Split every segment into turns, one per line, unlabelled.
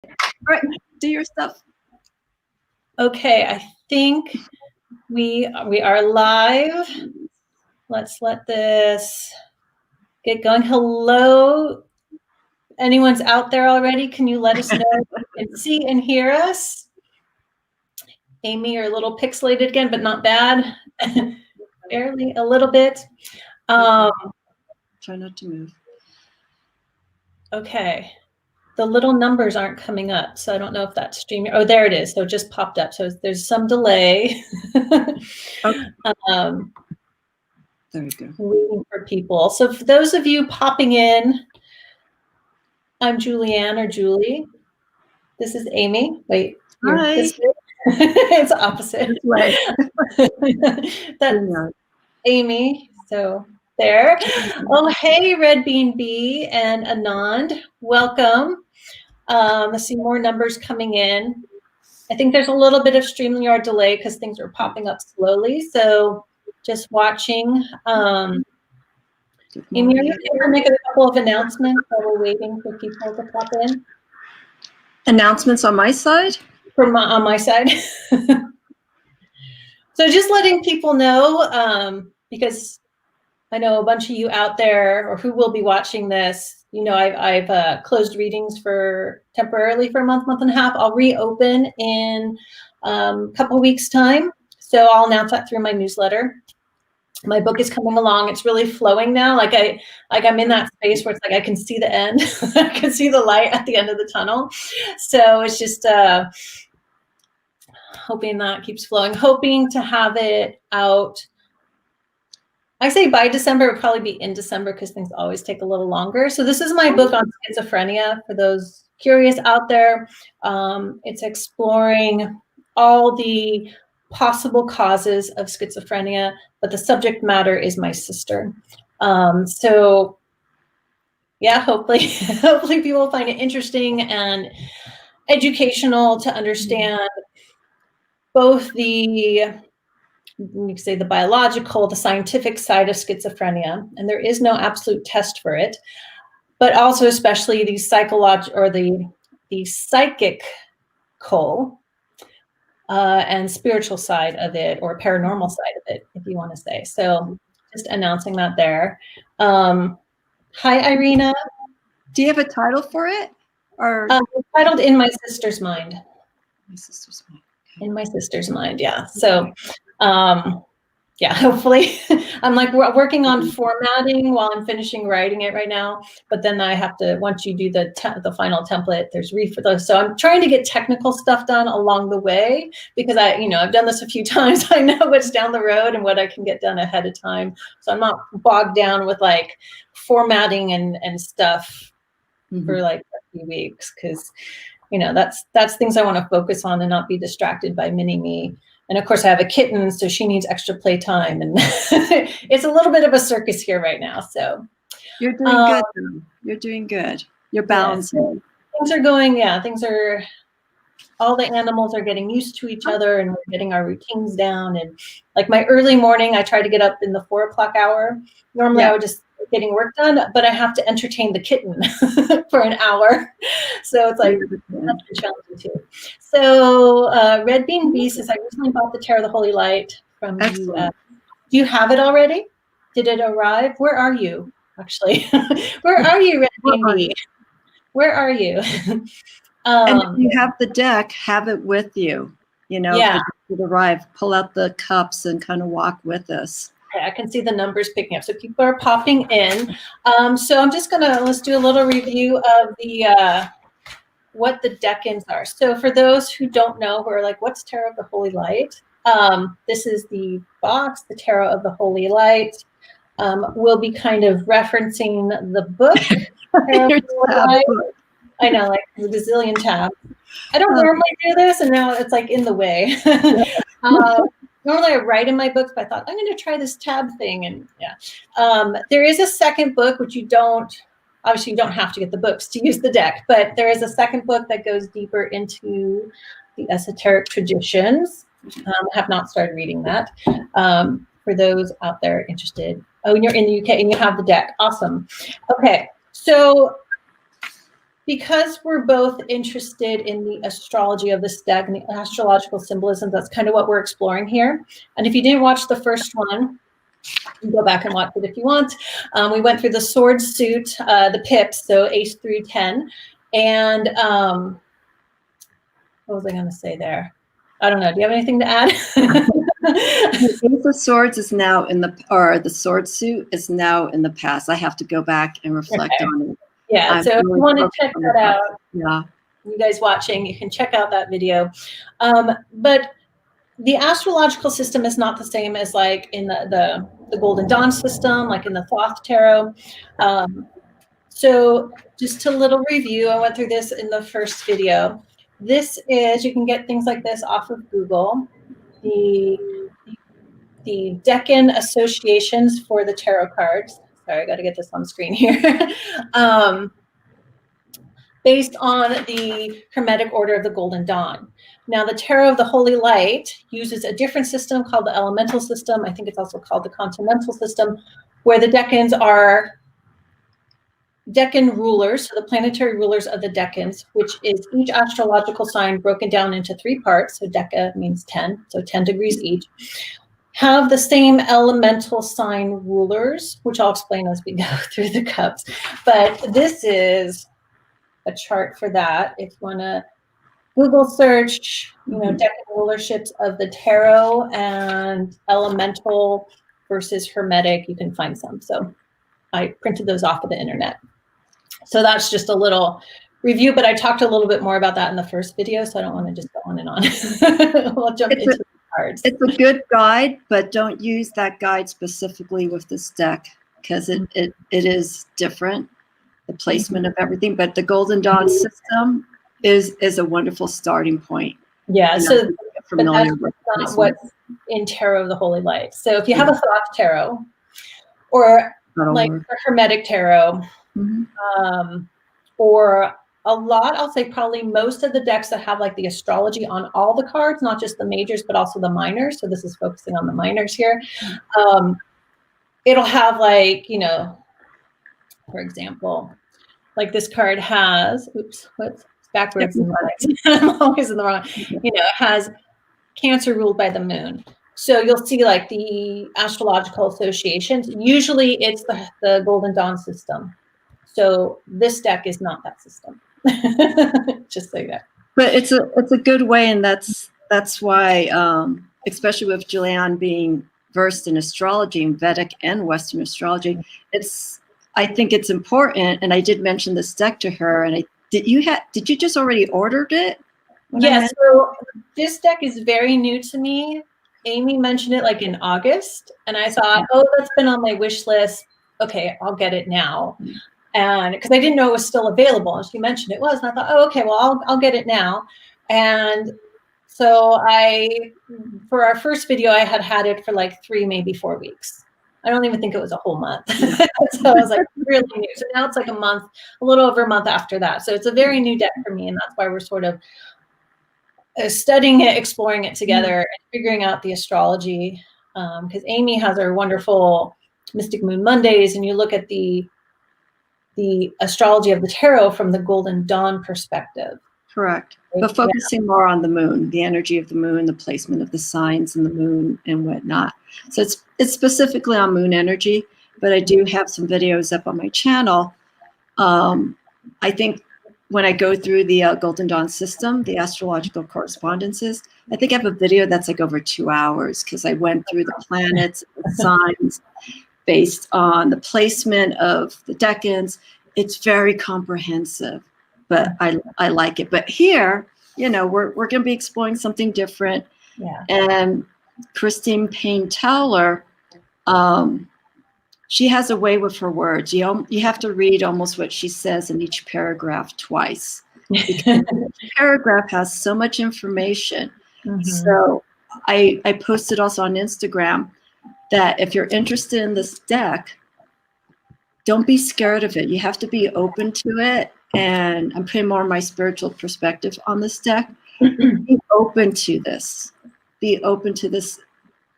All right, do your stuff.
Okay, I think we are live. Let's let this get going. Hello, anyone's out there already? Can you let us know if you can see and hear us? Amy, you're a little pixelated again, but not bad. Barely, a little bit.
Try not to move.
Okay. The little numbers aren't coming up, so I don't know if that's streaming. Oh, there it is. So it just popped up. So there's some delay.
Okay.
There we go. Waiting for people. So for those of you popping in, I'm Julianne or Julie. This is Amy. Wait.
Hi.
It's opposite.
Right.
That's Amy. So there. Oh, hey, Red Bean Bee and Anand. Welcome. I see more numbers coming in. I think there's a little bit of StreamYard delay because things are popping up slowly. So just watching. Amy, are you able to make a couple of announcements while we're waiting for people to pop in?
Announcements on my side?
On my side. So just letting people know, because I know a bunch of you out there or who will be watching this, you know, I've closed readings temporarily for a month and a half. I'll reopen in a couple of weeks' time. So I'll announce that through my newsletter. My book is coming along. It's really flowing now. Like I'm in that space where it's like I can see the end. I can see the light at the end of the tunnel. So it's just hoping that keeps flowing. Hoping to have it out. I say by December, it would probably be in December because things always take a little longer. So this is my book on schizophrenia for those curious out there. It's exploring all the possible causes of schizophrenia, but the subject matter is my sister. So yeah, hopefully people will find it interesting and educational to understand both the biological, the scientific side of schizophrenia, and there is no absolute test for it, but also especially the psychological or the psychical and spiritual side of it, or paranormal side of it, if you want to say. So just announcing that there. Hi, Irina.
Do you have a title for it? Or
it's titled In My Sister's Mind.
My Sister's Mind.
In My Sister's Mind, yeah. So yeah, hopefully I'm like working on formatting while I'm finishing writing it right now. But then I have to, once you do the final template, there's so I'm trying to get technical stuff done along the way because I've done this a few times. I know what's down the road and what I can get done ahead of time. So I'm not bogged down with like formatting and stuff for like a few weeks because that's things I want to focus on and not be distracted by mini-me. And of course I have a kitten, so she needs extra play time. And it's a little bit of a circus here right now. So
you're doing good. You're doing good. You're balancing.
Yeah, things are going, all the animals are getting used to each other and we're getting our routines down. And like my early morning, I try to get up in the 4 o'clock hour. Normally I would just getting work done, but I have to entertain the kitten for an hour. So it's like, that's challenging too. So Red Bean Bee says, I recently bought the Tarot of the Holy Light from you. Do you have it already? Did it arrive? Where are you, actually? Where are you, Red Bean Bee? Where are you?
And if you have the deck, have it with you. If it would arrive, pull out the cups and kind of walk with us.
Okay, I can see the numbers picking up. So people are popping in. So I'm just let's do a little review of what the deck-ins are. So for those who don't know, who are like, what's Tarot of the Holy Light? This is the box, the Tarot of the Holy Light. We'll be kind of referencing the book. I know, like a gazillion tabs. I don't normally do this, and now it's like in the way. Normally I write in my books, but I thought I'm going to try this tab thing. And there is a second book, which obviously you don't have to get the books to use the deck, but there is a second book that goes deeper into the esoteric traditions. I have not started reading that. For those out there interested. Oh, and you're in the UK and you have the deck. Awesome. Okay. So because we're both interested in the astrology of this deck and the astrological symbolism, that's kind of what we're exploring here. And if you didn't watch the first one, you can go back and watch it if you want. We went through the sword suit, the pips, so ace through 10. And what was I going to say there? I don't know. Do you have anything to add?
The Ace of Swords is now in the sword suit is now in the past. I have to go back and reflect on it.
Yeah, so if you want to check that out,
yeah,
you guys watching, you can check out that video. But the astrological system is not the same as like in the Golden Dawn system, like in the Thoth Tarot. So just a little review, I went through this in the first video. This is, you can get things like this off of Google. The Decan associations for the tarot cards. Sorry, I got to get this on screen here. Based on the Hermetic Order of the Golden Dawn. Now, the Tarot of the Holy Light uses a different system called the Elemental System. I think it's also called the Continental System, where the Decans are Decan rulers, so the planetary rulers of the Decans, which is each astrological sign broken down into 3 parts. So Deca means 10, so 10 degrees each. Have the same elemental sign rulers, which I'll explain as we go through the cups. But this is a chart for that. If you want to Google search, Decan rulerships of the tarot and elemental versus hermetic, you can find some. So I printed those off of the internet. So that's just a little review, but I talked a little bit more about that in the first video, so I don't want to just go on and on. We'll jump into the cards.
It's a good guide, but don't use that guide specifically with this deck because it is different, the placement of everything. But the Golden Dawn system is a wonderful starting point.
Yeah, so
familiar
but
with
that's not what's in Tarot of the Holy Light. So if you have a Thoth Tarot or like a Hermetic Tarot, or a lot, I'll say probably most of the decks that have like the astrology on all the cards, not just the majors, but also the minors. So this is focusing on the minors here. It'll have like, for example, like this card has, oops, what's backwards? I'm always in the wrong, it has Cancer ruled by the moon. So you'll see like the astrological associations. Usually it's the Golden Dawn system. So this deck is not that system. Just say that.
But it's a good way, and that's why, especially with Julianne being versed in astrology, in Vedic and Western astrology, I think it's important. And I did mention this deck to her. And did you just already ordered it?
Yes. So this deck is very new to me. Amy mentioned it like in August, and I thought, oh, that's been on my wish list. Okay, I'll get it now. And because I didn't know it was still available, and she mentioned it was, and I thought, oh, okay, well, I'll get it now. And so for our first video, I had it for like 3, maybe 4 weeks. I don't even think it was a whole month. So I was like, really new. So now it's like a little over a month after that. So it's a very new deck for me, and that's why we're sort of studying it, exploring it together, and figuring out the astrology. Because Amy has her wonderful Mystic Moon Mondays, and you look at the astrology of the tarot from the Golden Dawn perspective.
Correct. But focusing more on the moon, the energy of the moon, the placement of the signs in the moon and whatnot. So it's specifically on moon energy, but I do have some videos up on my channel. I think when I go through the Golden Dawn system, the astrological correspondences, I think I have a video that's like over 2 hours because I went through the planets, the signs, based on the placement of the decans. It's very comprehensive, but I like it. But here, we're going to be exploring something different.
Yeah.
And Christine Payne Towler, she has a way with her words. You have to read almost what she says in each paragraph twice. Because each paragraph has so much information. So I posted also on Instagram that if you're interested in this deck, don't be scared of it. You have to be open to it. And I'm putting more of my spiritual perspective on this deck. Be open to this. Be open to this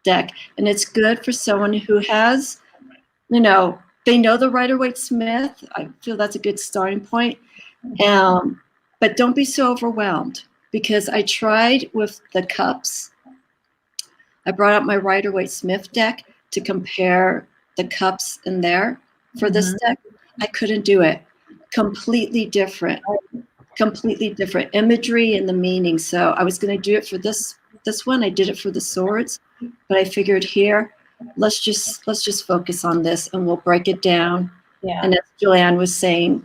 deck. And it's good for someone who has, they know the Rider-Waite-Smith. I feel that's a good starting point. But don't be so overwhelmed, because I tried with the cups. I brought up my Rider-Waite-Smith deck to compare the cups in there for this deck. I couldn't do it. Completely different imagery and the meaning. So I was going to do it for this one. I did it for the swords, but I figured here, let's just focus on this and we'll break it down.
Yeah.
And as Julianne was saying,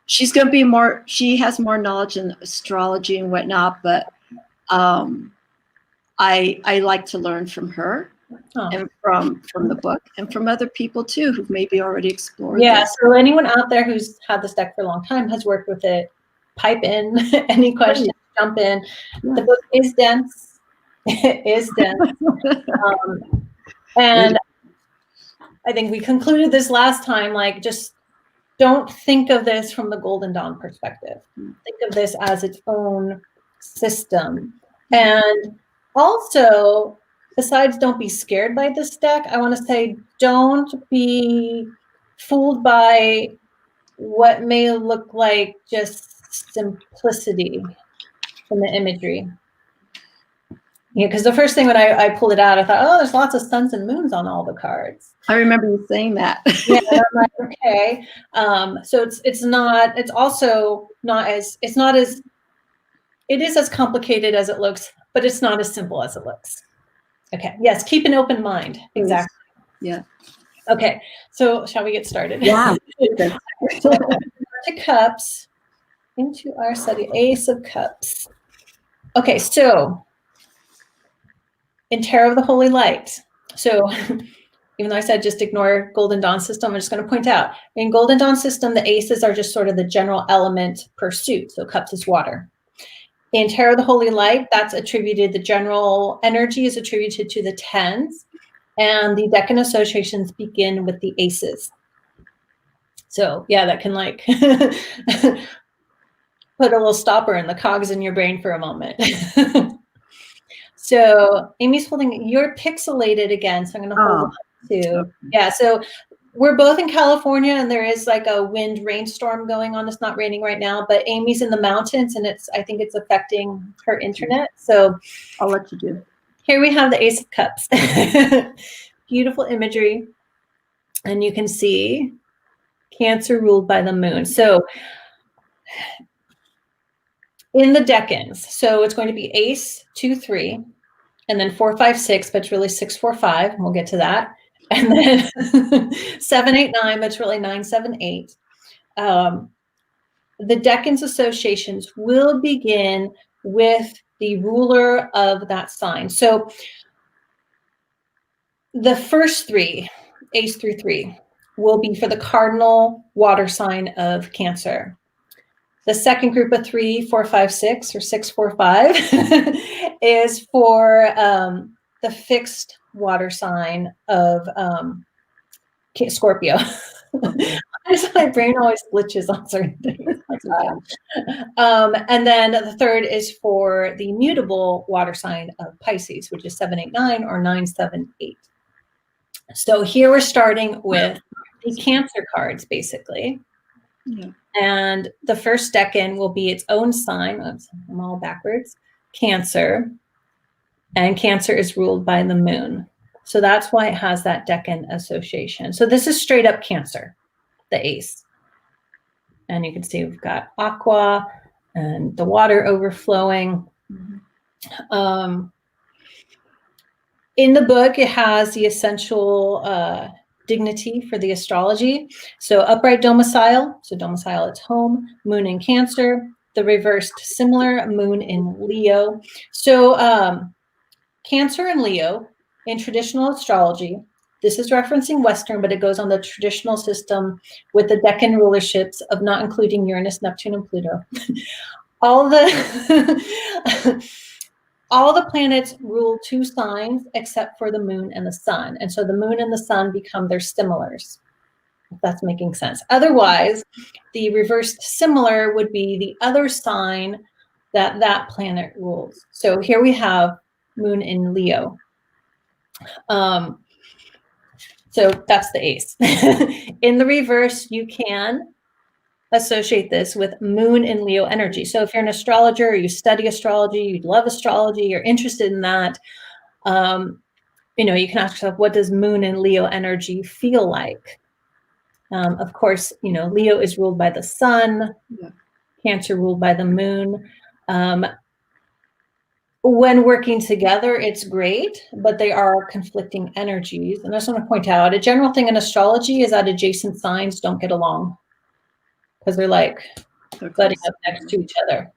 she's going to be more, she has more knowledge in astrology and whatnot, but I like to learn from her and from the book and from other people too, who've maybe already explored this.
So anyone out there who's had this deck for a long time, has worked with it, pipe in any questions, jump in. The book is dense. It is dense. And I think we concluded this last time, like, just don't think of this from the Golden Dawn perspective. Think of this as its own system. And also, besides don't be scared by this deck, I want to say don't be fooled by what may look like just simplicity from the imagery. Yeah, because the first thing when I pulled it out, I thought, oh, there's lots of suns and moons on all the cards.
I remember you saying that.
Yeah, and I'm like, okay. So it is as complicated as it looks, but it's not as simple as it looks. Okay. Yes. Keep an open mind. Exactly.
Yeah.
Okay. So shall we get started?
Yeah.
To Cups, into our study, Ace of Cups. Okay. So in Tarot of the Holy Light. So even though I said just ignore Golden Dawn system, I'm just going to point out in Golden Dawn system, the aces are just sort of the general element per suit. So cups is water. In Tarot of the Holy Light, that's attributed, the general energy is attributed to the tens, and the decan associations begin with the aces. So yeah, that can like put a little stopper in the cogs in your brain for a moment. So Amy's holding, you're pixelated again, so I'm going to hold on to. Yeah, so we're both in California, and there is like a wind rainstorm going on. It's not raining right now, but Amy's in the mountains, and I think it's affecting her internet. So
I'll let you do.
Here we have the Ace of Cups. Beautiful imagery. And you can see Cancer ruled by the moon. So in the decans, so it's going to be Ace, 2, 3, and then 4, 5, 6, but it's really 6, 4, 5. And we'll get to that. And then 7, 8, 9, but it's really 9, 7, 8. The decans associations will begin with the ruler of that sign. So the first 3, Ace through 3, will be for the cardinal water sign of Cancer. The second group of 3, 4, 5, 6, or 6, 4, 5 is for the fixed water sign of Scorpio. My brain always glitches on certain things. And then the third is for the mutable water sign of Pisces, which is 7, 8, 9 or 9, 7, 8. So here we're starting with the Cancer cards, basically.
Yeah.
And the first decan will be its own sign. Oops, I'm all backwards. Cancer. And Cancer is ruled by the moon. So that's why it has that decan association. So this is straight up Cancer, the ace. And you can see we've got aqua and the water overflowing. Mm-hmm. In the book, it has the essential dignity for the astrology. So upright domicile, so domicile it's home, moon in Cancer, the reversed similar, moon in Leo. So Cancer and Leo in traditional astrology, this is referencing Western, but it goes on the traditional system with the decan rulerships of not including Uranus, Neptune, and Pluto. All the planets rule 2 signs except for the moon and the sun. And so the moon and the sun become their similars, if that's making sense. Otherwise, the reversed similar would be the other sign that planet rules. So here we have moon in Leo. So that's the ace. In the reverse, you can associate this with moon and Leo energy. So if you're an astrologer, or you study astrology, you love astrology, you're interested in that, you can ask yourself, what does moon and Leo energy feel like? Of course, Leo is ruled by the sun,
Yeah.
Cancer ruled by the moon. When working together, it's great, but they are conflicting energies. And I just want to point out, a general thing in astrology is that adjacent signs don't get along because they're like
They're
butting
close.
up next to each other.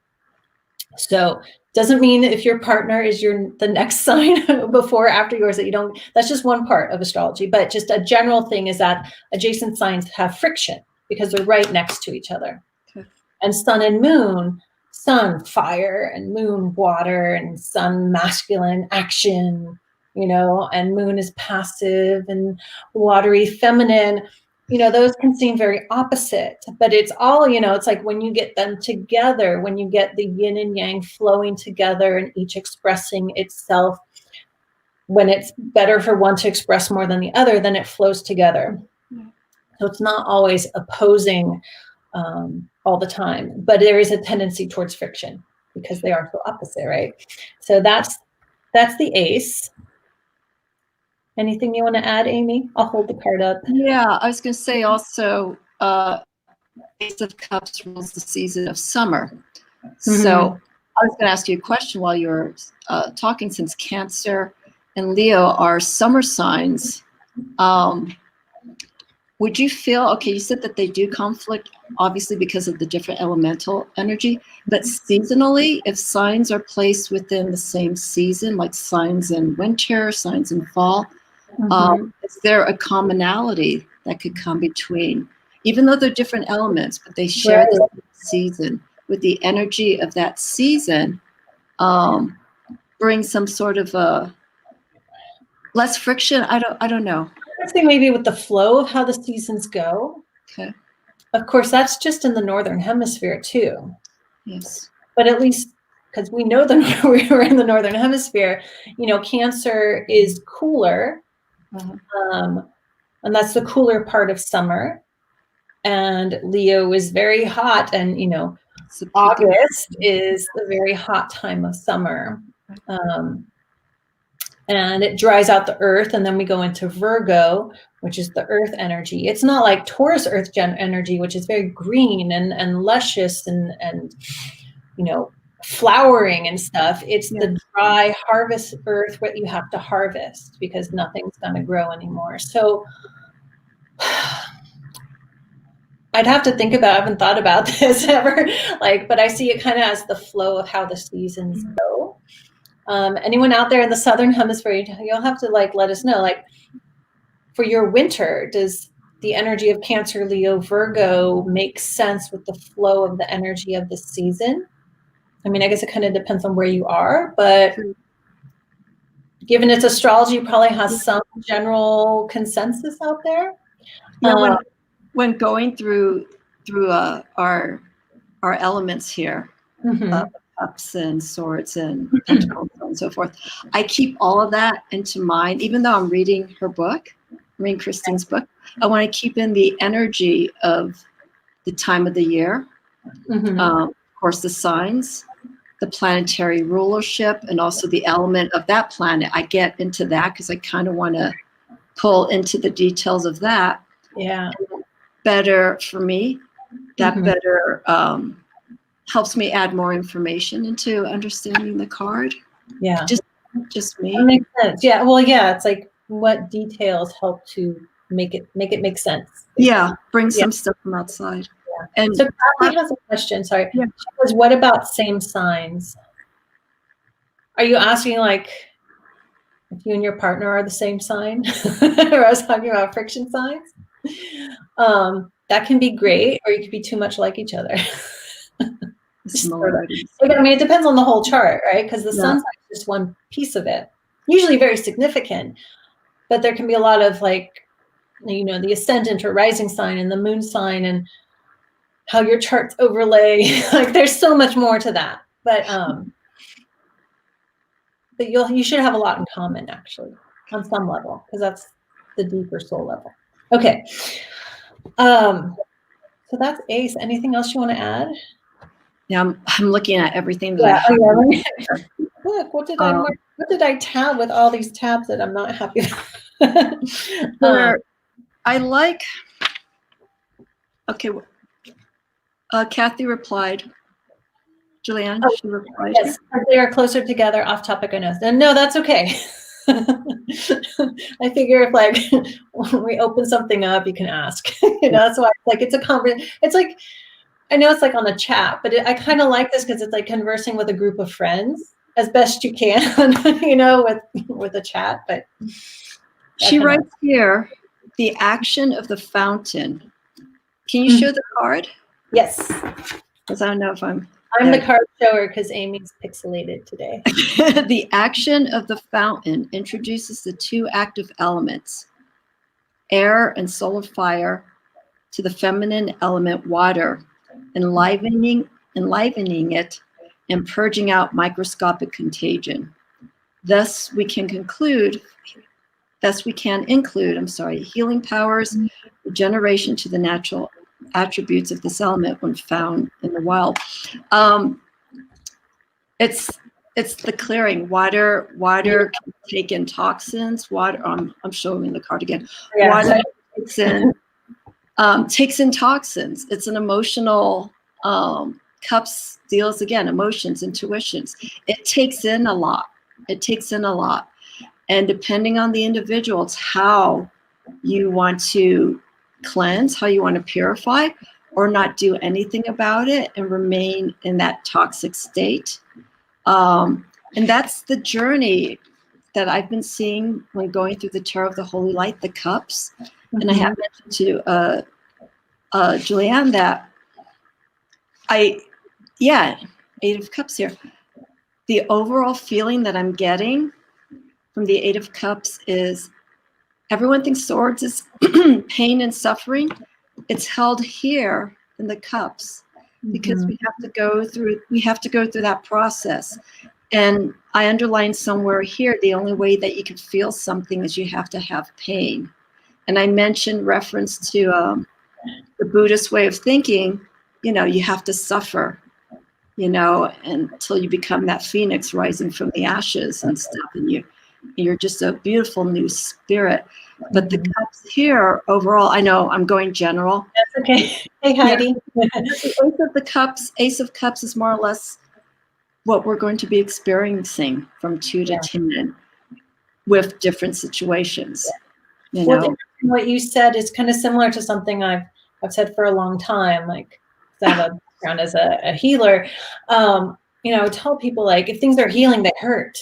So doesn't mean if your partner is the next sign before or after yours that you don't, that's just one part of astrology. But just a general thing is that adjacent signs have friction because they're right next to each other.
Okay.
And sun and moon, sun, fire, and moon, water, and sun, masculine, action, and moon is passive and watery, feminine. Those can seem very opposite, but it's all, it's like when you get them together, when you get the yin and yang flowing together and each expressing itself, when it's better for one to express more than the other, then it flows together. So it's not always opposing all the time, but there is a tendency towards friction because they are so opposite, right? So that's the ace. Anything you want to add, Amy? I'll hold the card up.
Yeah, I was going to say also, Ace of Cups rules the season of summer. So I was going to ask you a question while you were talking, since Cancer and Leo are summer signs. Would you feel, okay, you said that they do conflict, obviously, because of the different elemental energy, but seasonally, if signs are placed within the same season, like signs in winter, signs in fall, is there a commonality that could come between, even though they're different elements, but they share the same season, with the energy of that season, bring some sort of a less friction? I don't know.
I think maybe with the flow of how the seasons go.
Okay.
Of course, that's just in the northern hemisphere too.
Yes.
But at least because we know that we're in the northern hemisphere, Cancer is cooler, and that's the cooler part of summer. And Leo is very hot, and August is the very hot time of summer. And it dries out the earth, and then we go into Virgo, which is the earth energy. It's not like Taurus earth energy, which is very green and luscious and flowering and stuff. It's the dry harvest earth what you have to harvest because nothing's going to grow anymore. So I'd have to think about, I haven't thought about this ever, but I see it kind of as the flow of how the seasons go. Anyone out there in the Southern Hemisphere, you'll have to let us know, for your winter, does the energy of Cancer, Leo, Virgo make sense with the flow of the energy of the season? I mean, I guess it kind of depends on where you are, but given it's astrology, probably has some general consensus out there.
Yeah, when going through our elements here, cups and swords and pentacles and so forth, I keep all of that into mind. Even though I'm reading her book, reading Christine's book, I want to keep in the energy of the time of the year. Of course, the signs, the planetary rulership, and also the element of that planet. I get into that because I kind of want to pull into the details of that.
Yeah.
Better for me. That better helps me add more information into understanding the card.
Yeah.
Just me.
That makes sense. Yeah. Well, yeah. It's like what details help to make it make sense. Basically.
Yeah. Bring some stuff from outside. Yeah. And
so Kathy has a question. Sorry.
Yeah.
She says, what about same signs? Are you asking if you and your partner are the same sign? Or I was talking about friction signs. That can be great, or you could be too much like each other. I mean, it depends on the whole chart, right? Because the sun sign is just one piece of it, usually very significant, but there can be a lot of the ascendant or rising sign and the moon sign and how your charts overlay. There's so much more to that, but you should have a lot in common actually on some level, because that's the deeper soul level. Okay. So that's ACE. Anything else you want to add?
Yeah, I'm looking at everything that
Yeah.
I have.
Let me look. What did I
Um,
mark? What did I tab with all these tabs that I'm not happy with?
where I like, okay, Kathy replied. Julianne,
Oh,
she replied.
yes, they are closer together. Off topic, I know. And no, that's okay. I figure if like when we open something up, you can ask. That's why it's like it's a conversation. It's like I know it's like on a chat, but I kind of like this because it's like conversing with a group of friends as best you can, with a chat. But
She writes here, the action of the fountain. Can you show the card?
Yes.
Because I don't know if I'm
the card shower because Amy's pixelated today.
The action of the fountain introduces the two active elements, air and solar fire, to the feminine element water, enlivening it and purging out microscopic contagion. Thus we can include, healing powers, regeneration to the natural attributes of this element when found in the wild. It's the clearing. Water can take in toxins. Water. I'm showing the card again.
Yeah.
Water takes in toxins. It's an emotional. Cups deals again emotions, intuitions. It takes in a lot. And depending on the individual, it's how you want to cleanse, how you want to purify, or not do anything about it and remain in that toxic state. And that's the journey that I've been seeing when going through the Tarot of the Holy Light, the cups. Mm-hmm. And I have mentioned to Julianne that Eight of Cups here. The overall feeling that I'm getting from the Eight of Cups is everyone thinks swords is pain and suffering. It's held here in the cups because we have to go through that process. And I underlined somewhere here, the only way that you can feel something is you have to have pain. And I mentioned reference to the Buddhist way of thinking, you have to suffer, until you become that phoenix rising from the ashes and stuff. And you're just a beautiful new spirit. But the cups here overall, I know I'm going general.
That's okay. Hey, Heidi.
Yeah. Ace of Cups is more or less what we're going to be experiencing from 2 to 10 with different situations.
What you said is kind of similar to something I've said for a long time. Like, I have a background as a healer. Tell people like if things are healing, they hurt.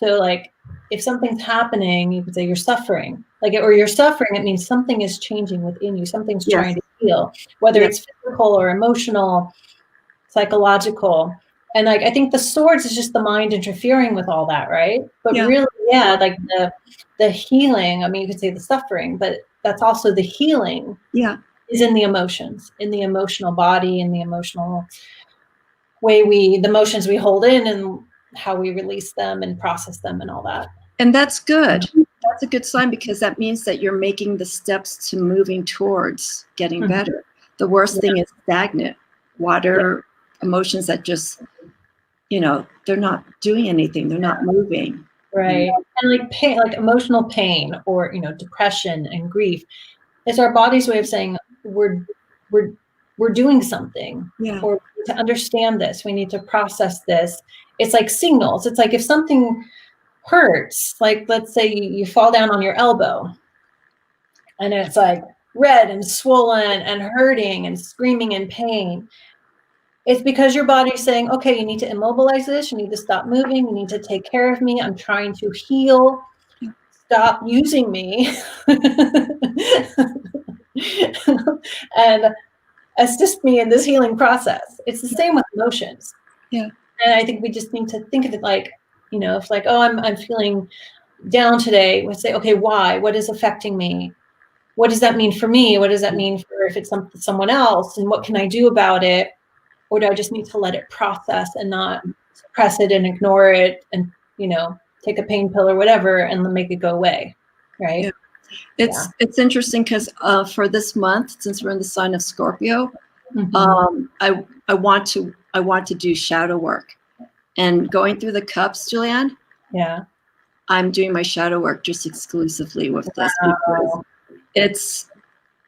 So like if something's happening, you could say you're suffering. Or you're suffering, it means something is changing within you. Something's trying to heal, whether it's physical or emotional, psychological. And like I think the swords is just the mind interfering with all that, right? But really, like the healing, I mean, you could say the suffering, but that's also the healing.
Yeah.
Is in the emotions, in the emotional body, in the emotional way the emotions we hold in and how we release them and process them and all that.
And that's good. That's a good sign because that means that you're making the steps to moving towards getting better. The worst thing is stagnant water, emotions that just, they're not doing anything. They're not moving.
Right. And like pain, like emotional pain or, depression and grief. It's our body's way of saying we're doing something, or to understand this, we need to process this. It's like signals. It's like if something hurts, like let's say you fall down on your elbow and it's like red and swollen and hurting and screaming in pain. It's because your body's saying, okay, you need to immobilize this. You need to stop moving. You need to take care of me. I'm trying to heal. Stop using me. And assist me in this healing process. It's the same with emotions.
Yeah.
And I think we just need to think of it like, if like, oh, I'm feeling down today, we say, okay, why? What is affecting me? What does that mean for me? What does that mean for if it's someone else? And what can I do about it? Or do I just need to let it process and not suppress it and ignore it and, take a pain pill or whatever and make it go away, right?
Yeah. It's interesting because for this month, since we're in the sign of Scorpio, I want to do shadow work, and going through the cups, Julianne.
Yeah.
I'm doing my shadow work just exclusively with this because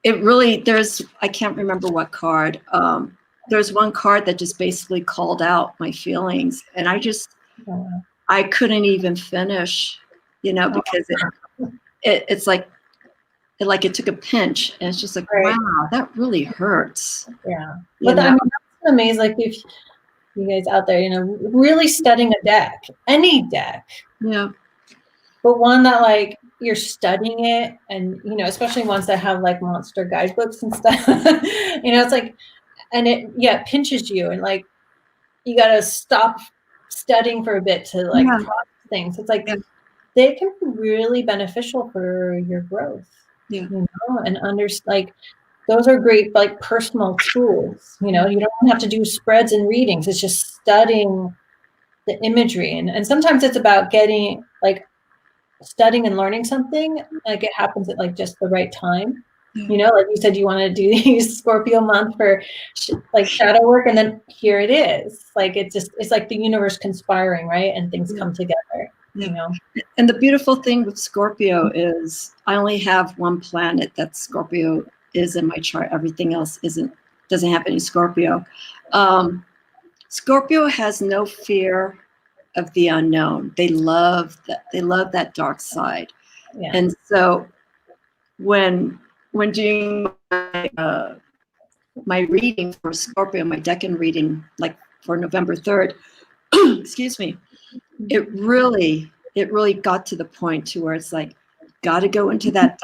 it really, I can't remember what card. There's one card that just basically called out my feelings, and I couldn't even finish, because it's like it took a pinch, and it's just like, wow, that really hurts.
Yeah. But I'm amazed, like, if you guys out there, really studying a deck, any deck.
Yeah.
But one that, like, you're studying it, and, especially ones that have, like, monster guidebooks and stuff, it's like, and it pinches you, and, like, you got to stop studying for a bit to, like, process things. It's like, they can be really beneficial for your growth, and like, those are great, like, personal tools. You don't have to do spreads and readings. It's just studying the imagery. And sometimes it's about getting, like, studying and learning something, like, it happens at, like, just the right time. Like you said, you want to do these Scorpio month for like shadow work, and then here it is. Like, it's like the universe conspiring, right? And things come together.
And the beautiful thing with Scorpio is I only have one planet that Scorpio is in my chart. Everything else doesn't have any Scorpio. Scorpio has no fear of the unknown. They love that dark side. Yeah. And so when doing my reading for Scorpio, my Decan reading, like for November 3rd, excuse me, it really got to the point to where it's like, got to go into that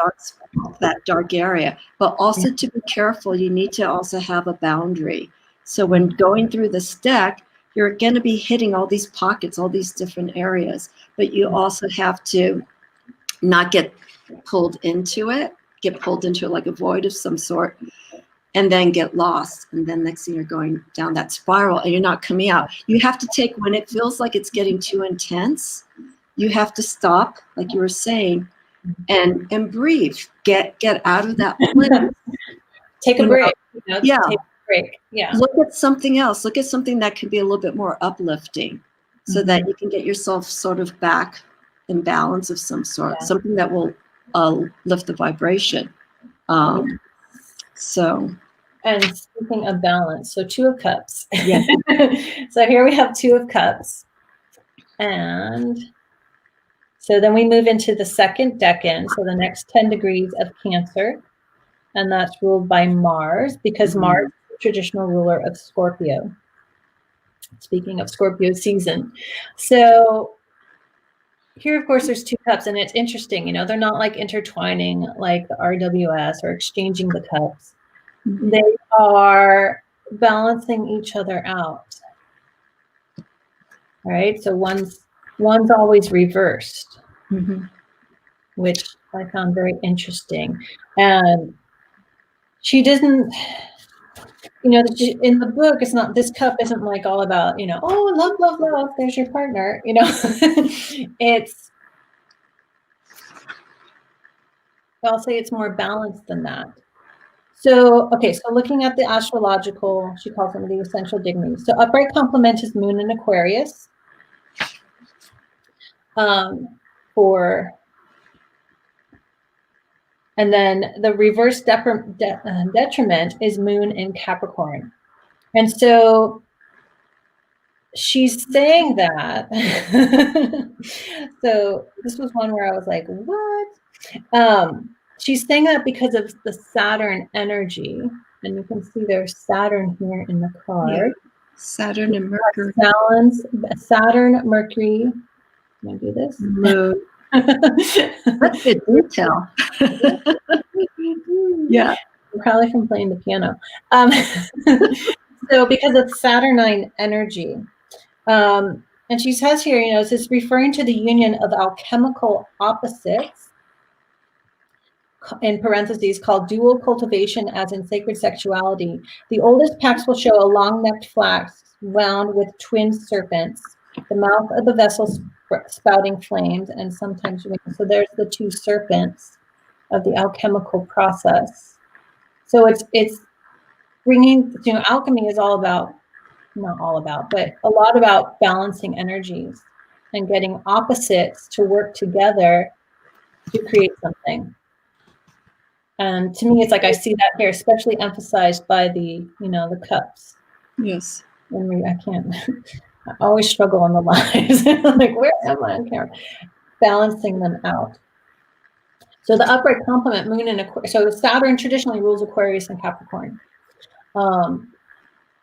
dark area, but also to be careful, you need to also have a boundary. So when going through this deck, you're going to be hitting all these pockets, all these different areas, but you also have to not get pulled into it like a void of some sort, and then get lost. And then next thing you're going down that spiral and you're not coming out. You have to take, when it feels like it's getting too intense, you have to stop, like you were saying, and breathe, get out of that place.
Take a break. Take a break. Yeah.
Look at something else. Look at something that could be a little bit more uplifting, so that you can get yourself sort of back in balance of some sort, something that will lift the vibration.
And speaking of balance, so 2 of Cups. Yeah. So here we have 2 of Cups. And so then we move into the second decan, so the next 10 degrees of Cancer. And that's ruled by Mars, because Mars is the traditional ruler of Scorpio. Speaking of Scorpio season. So here, of course, there's 2 cups, and it's interesting, they're not like intertwining like the RWS or exchanging the cups. They are balancing each other out. All right. So one's always reversed, which I found very interesting. And she doesn't, in the book, it's not, this cup isn't like all about, oh, love, love, love, there's your partner, I'll say it's more balanced than that. So, okay, so looking at the astrological, she calls them the essential dignities. So upright complement is Moon in Aquarius. And then the reverse detriment is Moon in Capricorn. And so she's saying that. So this was one where I was like, what? She's saying that because of the Saturn energy. And you can see there's Saturn here in the card. Yeah.
Saturn and Mercury.
Saturn, Mercury. Can I do this?
Moon. That's good detail. Yeah.
Probably from playing the piano. So because of Saturnine energy. And she says here, it's referring to the union of alchemical opposites, in parentheses, called dual cultivation, as in sacred sexuality. The oldest packs will show a long-necked flax wound with twin serpents, the mouth of the vessel spouting flames, and sometimes wings. So there's the 2 serpents of the alchemical process. So it's bringing, alchemy is all about, not all about, but a lot about balancing energies and getting opposites to work together to create something. And to me, it's like I see that here, especially emphasized by the, the cups.
Yes.
I can't. I always struggle on the lines. Like, where am I on camera? Balancing them out. So the upright complement, moon and Aquarius. So Saturn traditionally rules Aquarius and Capricorn.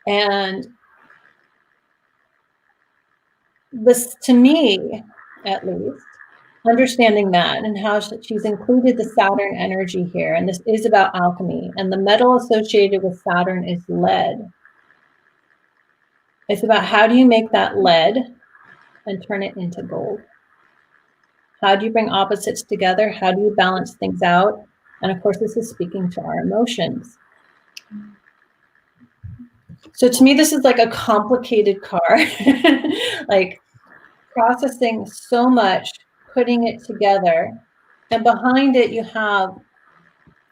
And this, to me, at least, understanding that and how she's included the Saturn energy here, and this is about alchemy, and the metal associated with Saturn is lead. It's about how do you make that lead and turn it into gold? How do you bring opposites together? How do you balance things out? And of course, this is speaking to our emotions. So to me, this is like a complicated card, like processing so much, putting it together. And behind it, you have,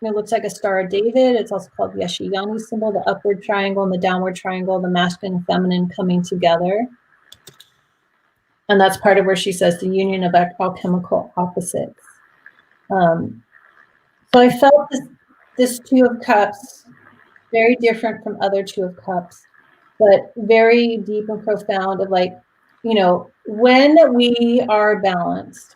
it looks like a Star of David. It's also called the Yashiyani symbol, the upward triangle and the downward triangle, the masculine and feminine coming together. And that's part of where she says the union of alchemical opposites. So I felt this Two of Cups, very different from other Two of Cups, but very deep and profound of like, when we are balanced,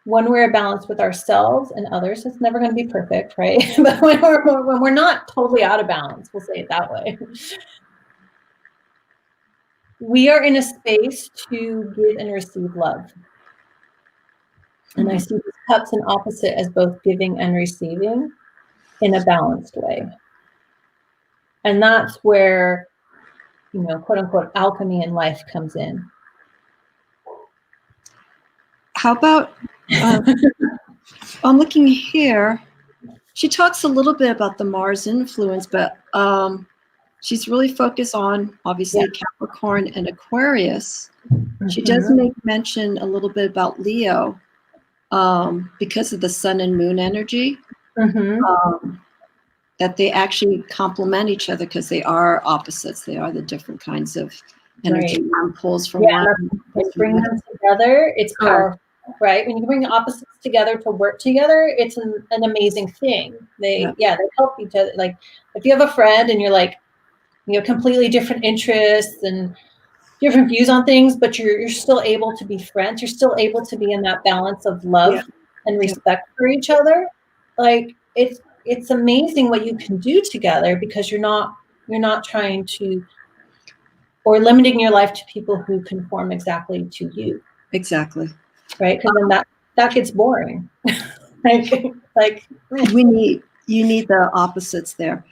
when we're balanced with ourselves and others, it's never going to be perfect, right? But when we're not totally out of balance, we'll say it that way, we are in a space to give and receive love. And I see these cups and opposite as both giving and receiving in a balanced way. And that's where, quote unquote, alchemy in life comes in.
How about, I'm looking here, she talks a little bit about the Mars influence, but she's really focused on, obviously, Capricorn and Aquarius. She does make mention a little bit about Leo because of the sun and moon energy, that they actually complement each other because they are opposites. They are the different kinds of energy. One pulls from one.
Bring them together, it's powerful. Right, when you bring opposites together to work together, it's an amazing thing. They help each other. Like if you have a friend and you're like, completely different interests and different views on things, but you're still able to be friends. You're still able to be in that balance of love and respect for each other. Like it's amazing what you can do together because you're not trying to or limiting your life to people who conform exactly to you.
Exactly.
Right, because then that gets boring. like
you need the opposites there.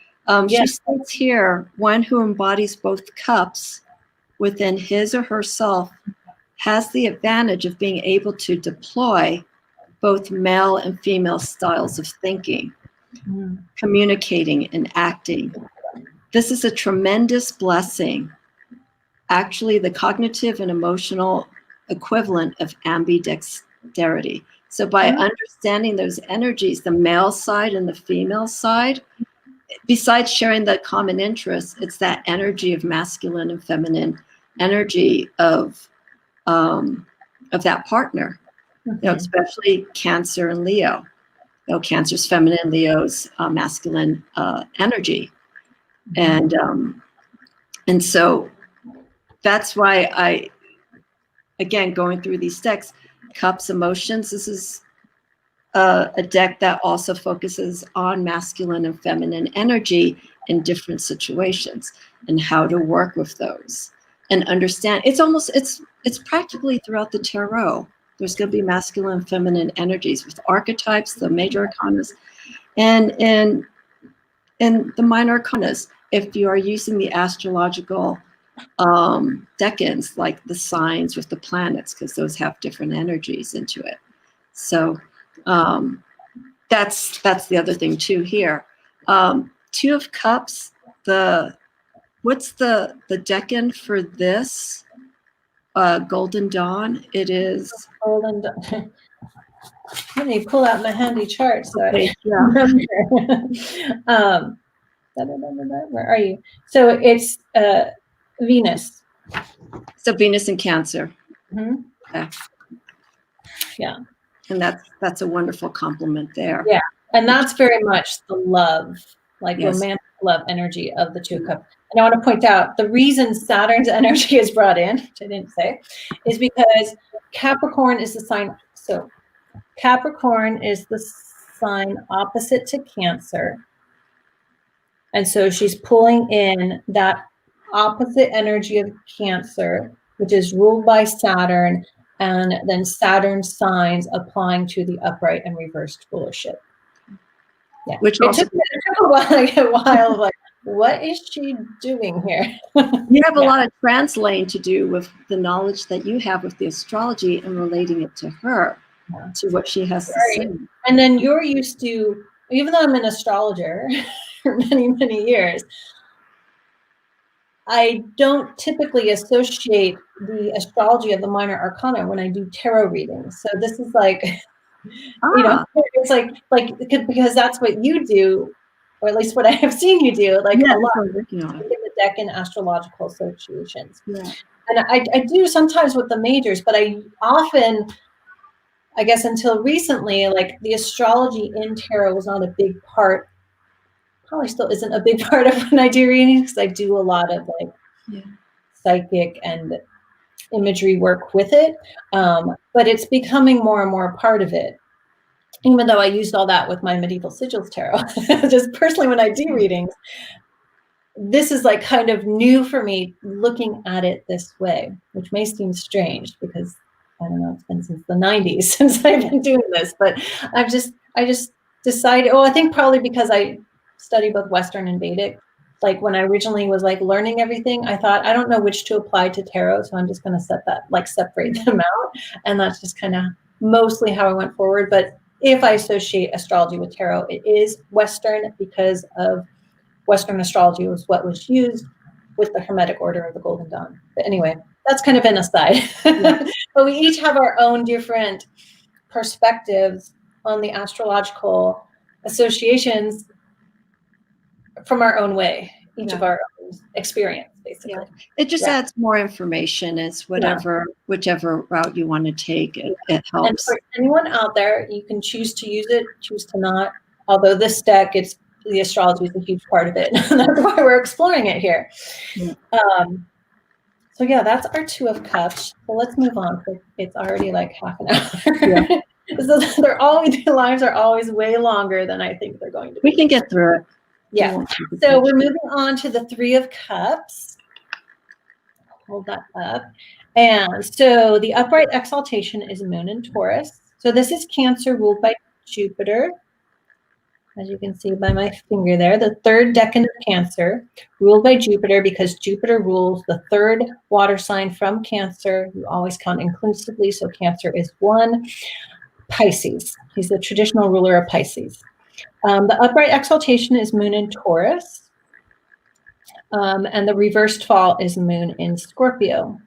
She states here, one who embodies both cups within his or herself has the advantage of being able to deploy both male and female styles of thinking, communicating and acting. This is a tremendous blessing. Actually, the cognitive and emotional equivalent of ambidexterity. So by understanding those energies, the male side and the female side, besides sharing the common interests, it's that energy of masculine and feminine energy of that partner, especially Cancer and Leo. Cancer's feminine, Leo's masculine energy. And so that's why again, going through these decks, Cups, Emotions, this is a deck that also focuses on masculine and feminine energy in different situations and how to work with those and understand. It's practically throughout the tarot. There's going to be masculine and feminine energies with archetypes, the major arcanas, and the minor arcanas. If you are using the astrological decans, like the signs with the planets, because those have different energies into it. So that's the other thing too here. Two of Cups, what's the decan for this? Golden Dawn. It is
Golden Dawn. Let me pull out my handy chart so
Okay,
I
yeah.
remember. Where are you? So it's Venus.
So Venus in Cancer.
Mhm.
Okay.
Yeah.
And that's a wonderful compliment there.
Yeah. And that's very much the love, like
Yes.
romantic love energy of the Two of Cups. And I want to point out the reason Saturn's energy is brought in, which I didn't say, is because Capricorn is the sign. So Capricorn is the sign opposite to Cancer. And so she's pulling in that opposite energy of Cancer, which is ruled by Saturn, and then Saturn signs applying to the upright and reversed rulership. Yeah,
Which
it
also
took a while to get a while of like, what is she doing here?
you have a
Yeah.
lot of translating to do with the knowledge that you have with the astrology and relating it to her, to what she has to say.
And then you're used to, even though I'm an astrologer for many, many years, I don't typically associate the astrology of the minor arcana when I do tarot readings. So this is like, you know, it's like because that's what you do, or at least what I have seen you do, like
Yeah,
a lot.
that's what I'm working on.
In the Deccan astrological associations.
Yeah.
And I do sometimes with the majors, but I often, I guess until recently, like the astrology in tarot was not a big part, probably still isn't a big part of when I do readings, because I do a lot of like psychic and imagery work with it. But it's becoming more and more a part of it. Even though I used all that with my medieval sigils tarot, just personally when I do readings, this is like kind of new for me looking at it this way, which may seem strange because I don't know, it's been since the 90s since I've been doing this, but I just decided, I think probably because I study both Western and Vedic. Like when I originally was like learning everything, I thought, I don't know which to apply to tarot. So I'm just going to separate them out. And that's just kind of mostly how I went forward. But if I associate astrology with tarot, it is Western because of Western astrology was what was used with the Hermetic Order of the Golden Dawn. But anyway, that's kind of an aside. But we each have our own different perspectives on the astrological associations from our own way, each of our own experience, basically.
Yeah. It just adds more information. It's whichever route you want to take. It helps.
And for anyone out there, you can choose to use it, choose to not. Although this deck, the astrology is a huge part of it. And that's why we're exploring it here.
Yeah.
So yeah, that's our Two of Cups. So let's move on. It's already like half an hour. Yeah. So their lives are always way longer than I think they're going to be.
We can get through it.
Yeah. So we're moving on to the Three of Cups. Hold that up. And so the upright exaltation is Moon in Taurus. So this is Cancer ruled by Jupiter. As you can see by my finger there, the third decan of Cancer, ruled by Jupiter because Jupiter rules the third water sign from Cancer. You always count inclusively, so Cancer is 1. Pisces. He's the traditional ruler of Pisces. The upright exaltation is Moon in Taurus, and the reversed fall is Moon in Scorpio,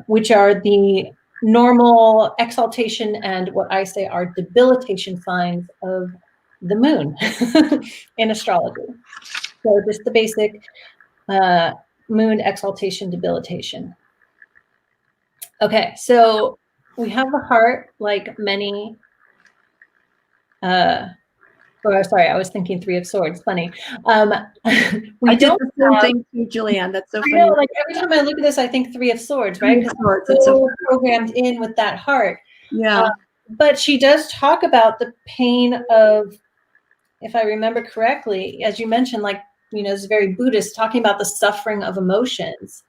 which are the normal exaltation and what I say are debilitation signs of the moon in astrology. So just the basic moon exaltation, debilitation. Okay, so we have the heart like many, sorry, I was thinking Three of Swords, funny.
I did the same thing too, Julianne. That's so funny.
I know, like every time I look at this, I think Three of Swords, right? Because it's so programmed in with that heart.
Yeah.
But she does talk about the pain of, if I remember correctly, as you mentioned, like, you know, it's very Buddhist, talking about the suffering of emotions.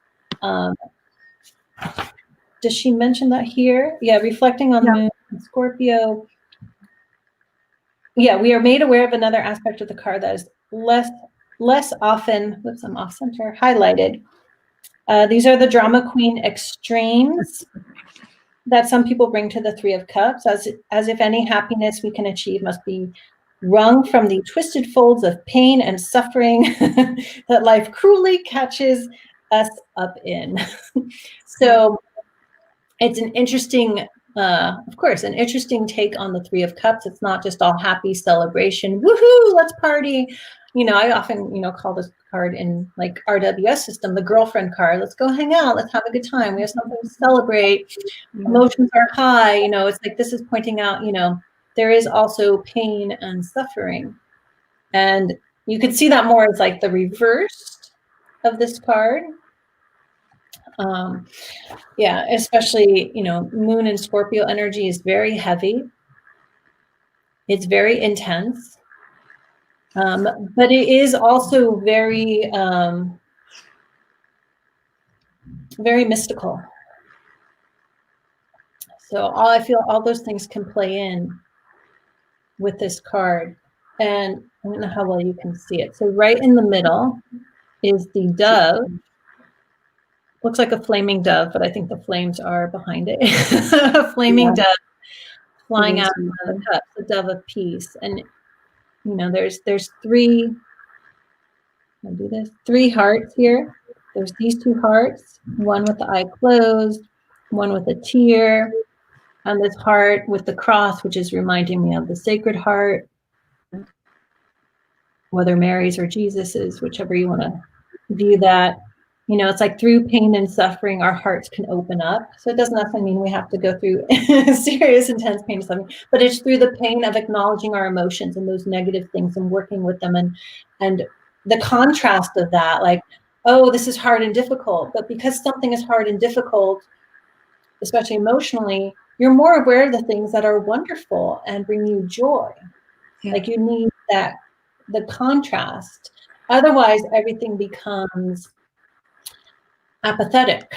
Does she mention that here? Yeah, reflecting on the moon in Scorpio. Yeah, we are made aware of another aspect of the card that is less often, whoops, I'm off center, highlighted. These are the drama queen extremes that some people bring to the Three of Cups, as if any happiness we can achieve must be wrung from the twisted folds of pain and suffering that life cruelly catches us up in. So it's an interesting of course, an interesting take on the Three of Cups. It's not just all happy celebration, woohoo, let's party. You know, I often, call this card in like RWS system, the girlfriend card. Let's go hang out. Let's have a good time. We have something to celebrate. Emotions are high. It's like this is pointing out, there is also pain and suffering. And you could see that more as like the reverse of this card. Yeah, especially, Moon and Scorpio energy is very heavy. It's very intense. But it is also very, very mystical. So I feel all those things can play in with this card. And I don't know how well you can see it. So right in the middle is the dove. Looks like a flaming dove, but I think the flames are behind it. A flaming dove flying out of the cups, the dove of peace. And there's three. I'll do this. 3 hearts here. There's these 2 hearts. One with the eye closed, one with a tear, and this heart with the cross, which is reminding me of the Sacred Heart. Whether Mary's or Jesus's, whichever you want to view that. It's like through pain and suffering, our hearts can open up. So it doesn't necessarily mean we have to go through serious, intense pain and suffering, but it's through the pain of acknowledging our emotions and those negative things and working with them. And the contrast of that, like, oh, this is hard and difficult. But because something is hard and difficult, especially emotionally, you're more aware of the things that are wonderful and bring you joy. Yeah. Like you need the contrast. Otherwise, everything becomes apathetic,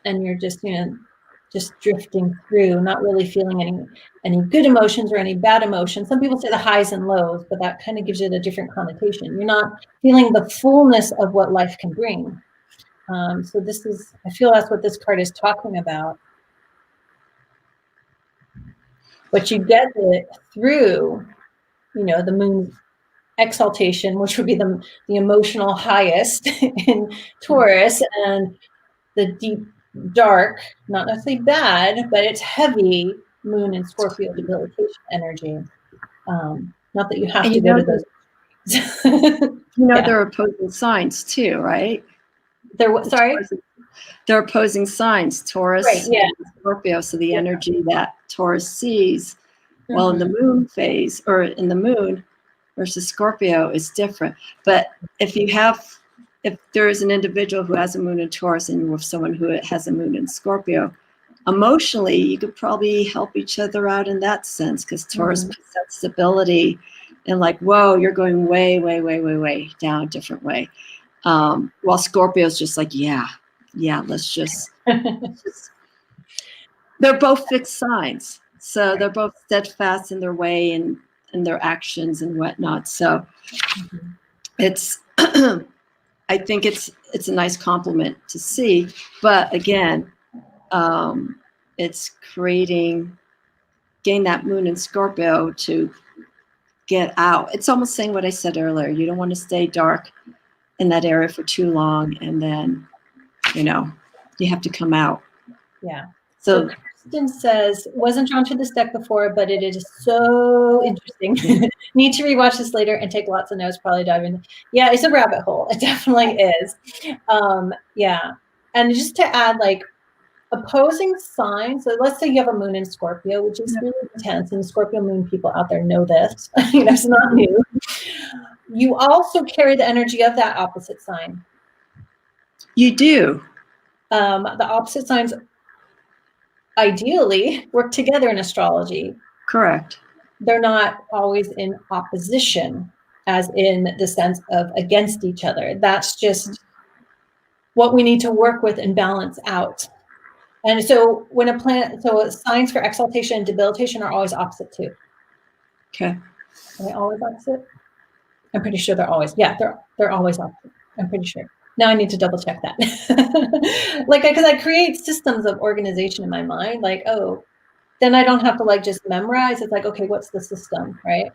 and you're just drifting through, not really feeling any good emotions or any bad emotions. Some people say the highs and lows, but that kind of gives it a different connotation. You're not feeling the fullness of what life can bring. So I feel that's what this card is talking about. But you get it through, the moon's exaltation, which would be the emotional highest in Taurus, and the deep dark, not necessarily bad, but it's heavy Moon and Scorpio debilitation energy. Not that you have to go to those.
They're opposing signs too, right? They're opposing signs, Taurus and Scorpio. So the energy that Taurus sees while in the moon phase or in the moon versus Scorpio is different. But if there is an individual who has a moon in Taurus and you're with someone who has a moon in Scorpio, emotionally, you could probably help each other out in that sense, because Taurus puts that stability and like, whoa, you're going way, way, way, way, way down a different way. While Scorpio's just like, yeah, let's just, they're both fixed signs. So they're both steadfast in their way and their actions and whatnot. So it's, I think it's a nice compliment to see, but again, it's getting that moon in Scorpio to get out. It's almost saying what I said earlier. You don't want to stay dark in that area for too long, and then, you have to come out.
Yeah.
So
Kristen says, wasn't drawn to this deck before, but it is so interesting. Need to rewatch this later and take lots of notes, probably dive in. Yeah, it's a rabbit hole. It definitely is. Yeah. And just to add, like, opposing signs. So let's say you have a moon in Scorpio, which is really intense, and Scorpio moon people out there know this. It's not new. You also carry the energy of that opposite sign.
You do.
The opposite signs ideally work together in astrology.
Correct.
They're not always in opposition, as in the sense of against each other. That's just what we need to work with and balance out. And so signs for exaltation and debilitation are always opposite too.
Okay.
Are they always opposite? I'm pretty sure they're always opposite. I'm pretty sure. Now I need to double check that. Because I create systems of organization in my mind, then I don't have to just memorize. It's like, okay, what's the system, right?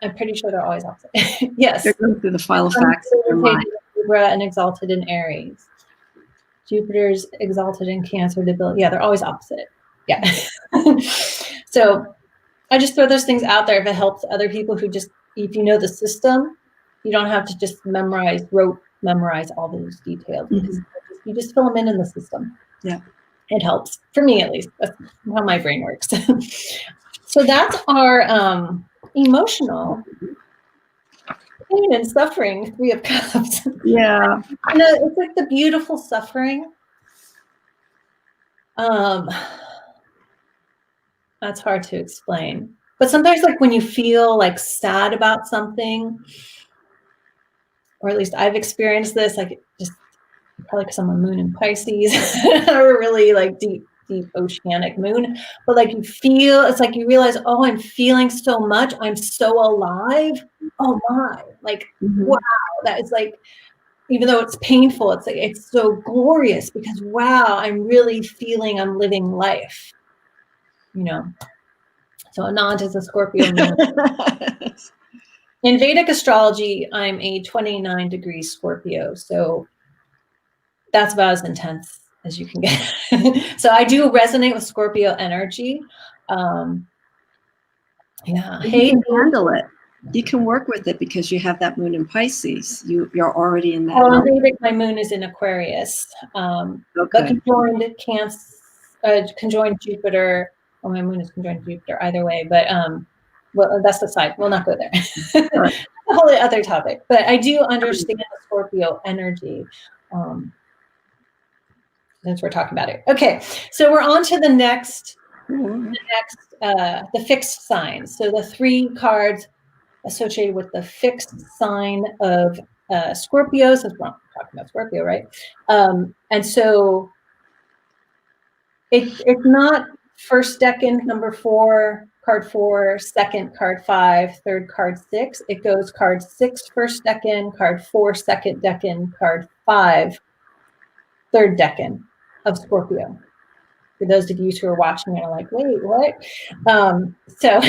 I'm pretty sure they're always opposite. Yes.
They're going through the file of facts in your mind.
Libra and exalted in Aries. Jupiter's exalted in Cancer, debility. Yeah, they're always opposite. Yeah. So I just throw those things out there if it helps other people who just, if you know the system, you don't have to just memorize all those details.
Mhm.
You just fill them in the system.
Yeah.
It helps, for me at least. That's how my brain works. So that's our emotional pain and suffering, 3 of Cups.
Yeah.
It's like the beautiful suffering. That's hard to explain. But sometimes, like when you feel like sad about something, or at least I've experienced this, like just probably because I'm a moon in Pisces, or really like deep oceanic moon. But like you feel, it's like you realize, oh, I'm feeling so much. I'm so alive. Oh my, like,
Mhm.
wow, that is like, even though it's painful, it's like, it's so glorious because wow, I'm really feeling I'm living life, you know. So Anand is a Scorpio moon. In Vedic astrology, I'm a 29 degree Scorpio. So that's about as intense as you can get. So I do resonate with Scorpio energy. Yeah.
You can handle it. You can work with it because you have that moon in Pisces. You're already in that.
Oh, Vedic, my moon is in Aquarius. But conjoined Jupiter. Well, my moon is conjoined Jupiter either way, but well, that's the side. We'll not go there.
Right.
A whole other topic. But I do understand the Scorpio energy. Since we're talking about it. Okay, so we're on to the next, the fixed signs. So the 3 cards associated with the fixed sign of Scorpio, since we're talking about Scorpio, right? And so it's not first decan, number 4, card 4, second, card 5, third, card 6. It goes card 6, first decan, card 4, second decan, card 5, third decan of Scorpio. For those of you who are watching and are like, wait, what? So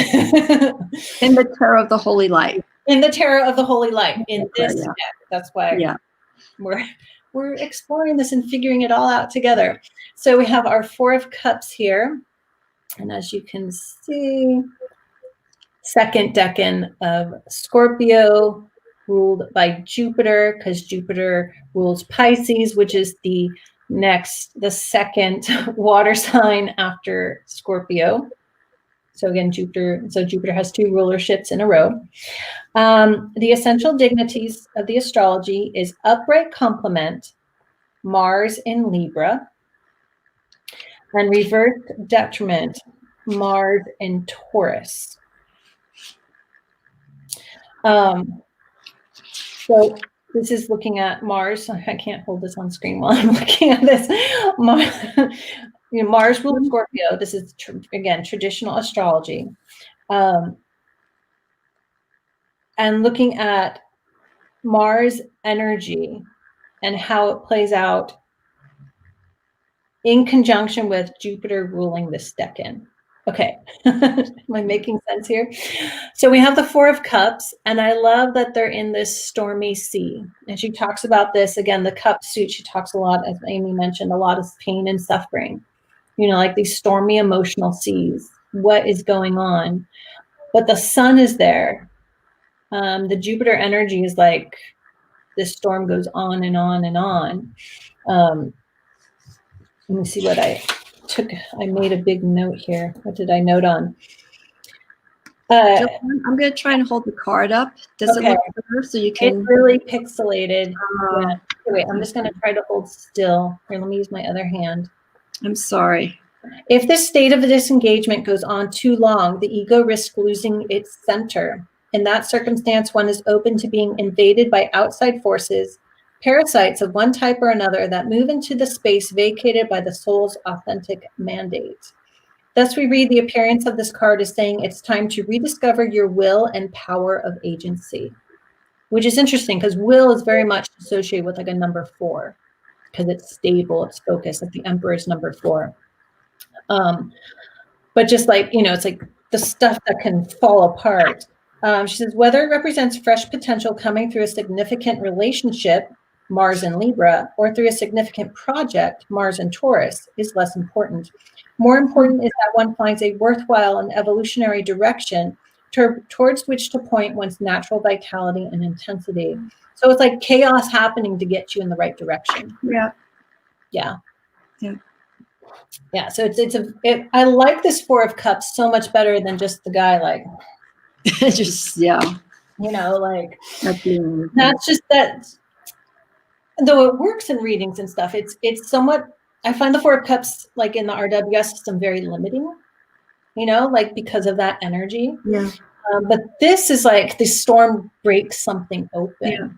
in the Tarot of the Holy Light.
In the Tarot of the Holy Light, in this deck. That's why we're exploring this and figuring it all out together. So we have our 4 of Cups here. And as you can see, second decan of Scorpio, ruled by Jupiter, because Jupiter rules Pisces, which is the second water sign after Scorpio. So again, Jupiter has 2 rulerships in a row. The essential dignities of the astrology is upright complement, Mars in Libra, and reversed detriment, Mars in Taurus. So this is looking at Mars. I can't hold this on screen while I'm looking at this. Mars rules Scorpio. This is, again, traditional astrology. And looking at Mars energy and how it plays out in conjunction with Jupiter ruling this decan. Okay, am I making sense here? So we have the 4 of Cups, and I love that they're in this stormy sea. And she talks about this, again, the cup suit, she talks a lot, as Amy mentioned, a lot of pain and suffering. Like these stormy emotional seas. What is going on? But the sun is there. The Jupiter energy is like, this storm goes on and on and on. Let me see what I made a big note here. What did I note on?
I'm going to try and hold the card up. Does it look better so you can?
It's really pixelated. Yeah. Wait, I'm just going to try to hold still. Here, let me use my other hand.
I'm sorry.
If this state of disengagement goes on too long, the ego risks losing its center. In that circumstance, one is open to being invaded by outside forces, parasites of one type or another that move into the space vacated by the soul's authentic mandate. Thus, we read the appearance of this card as saying it's time to rediscover your will and power of agency, which is interesting because will is very much associated with like a number 4 because it's stable, it's focused, like the Emperor is number 4. But just like, it's like the stuff that can fall apart. She says, whether it represents fresh potential coming through a significant relationship, Mars in Libra, or through a significant project, Mars in Taurus, is less important. More important is that one finds a worthwhile and evolutionary direction towards which to point one's natural vitality and intensity. So it's like chaos happening to get you in the right direction.
Yeah.
Yeah.
Yeah.
Yeah. So I like this Four of Cups so much better than just the guy, like,
Just, yeah.
Like
That's
that's just that. Though it works in readings and stuff, it's somewhat. I find the Four of Cups, like in the RWS system, very limiting. Like because of that energy.
Yeah.
But this is like the storm breaks something open.
Yeah.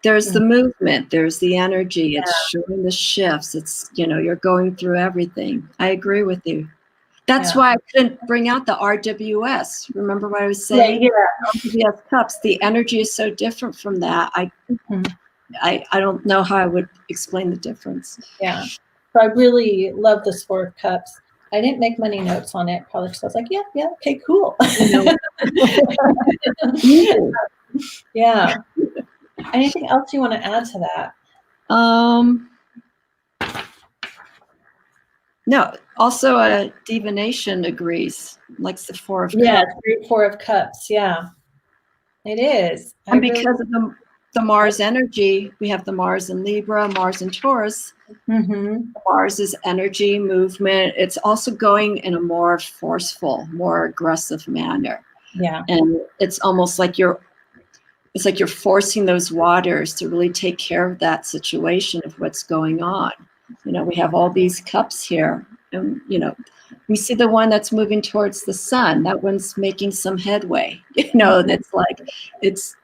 There's the movement. There's the energy. It's showing the shifts. It's, you're going through everything. I agree with you. That's why I couldn't bring out the RWS. Remember what I was saying?
Yeah.
RWS cups. The energy is so different from that. I don't know how I would explain the difference.
Yeah. So I really love this Four of Cups. I didn't make many notes on it, probably because I was like, yeah, okay, cool. Yeah. Anything else you want to add to that?
No. Also, divination agrees. Likes the Four of Cups.
Yeah, great Four of Cups. Yeah, it is.
And because of the Mars energy, we have the Mars in Libra, Mars in Taurus. Mars is energy, movement. It's also going in a more forceful, more aggressive manner.
Yeah.
And it's almost like you're forcing those waters to really take care of that situation of what's going on. We have all these cups here, and we see the one that's moving towards the sun. That one's making some headway. That's like it's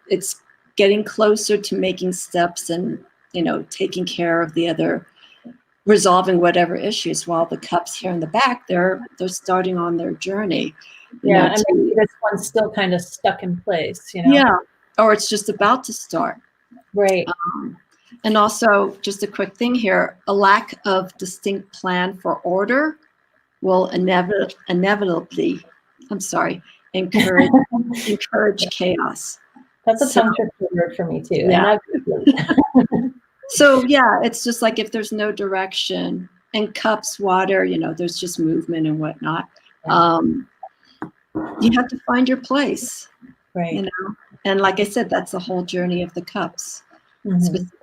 getting closer to making steps and taking care of the other, resolving whatever issues. While the cups here in the back, they're starting on their journey.
And maybe this one's still kind of stuck in place.
Yeah, or it's just about to start.
Right.
And also, just a quick thing here, a lack of distinct plan for order will inevitably, encourage chaos.
That's a tongue twister word for me too.
Yeah. So yeah, it's just like if there's no direction, and cups, water, there's just movement and whatnot. You have to find your place.
Right.
And like I said, that's the whole journey of the cups. Specifically.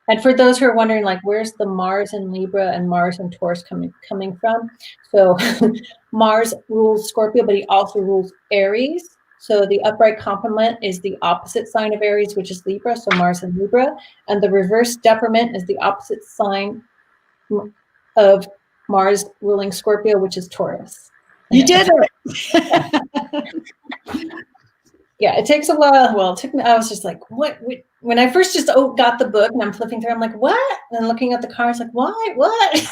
And for those who are wondering, like, where's the Mars in Libra and Mars in Taurus coming from? So Mars rules Scorpio, but he also rules Aries. So the upright complement is the opposite sign of Aries, which is Libra, so Mars in Libra. And the reverse detriment is the opposite sign of Mars ruling Scorpio, which is Taurus.
You did it!
Yeah, it takes a while. Well, it took me, I was just like, what? When I first just got the book and I'm flipping through, I'm like, what? And looking at the cards, like, why? What?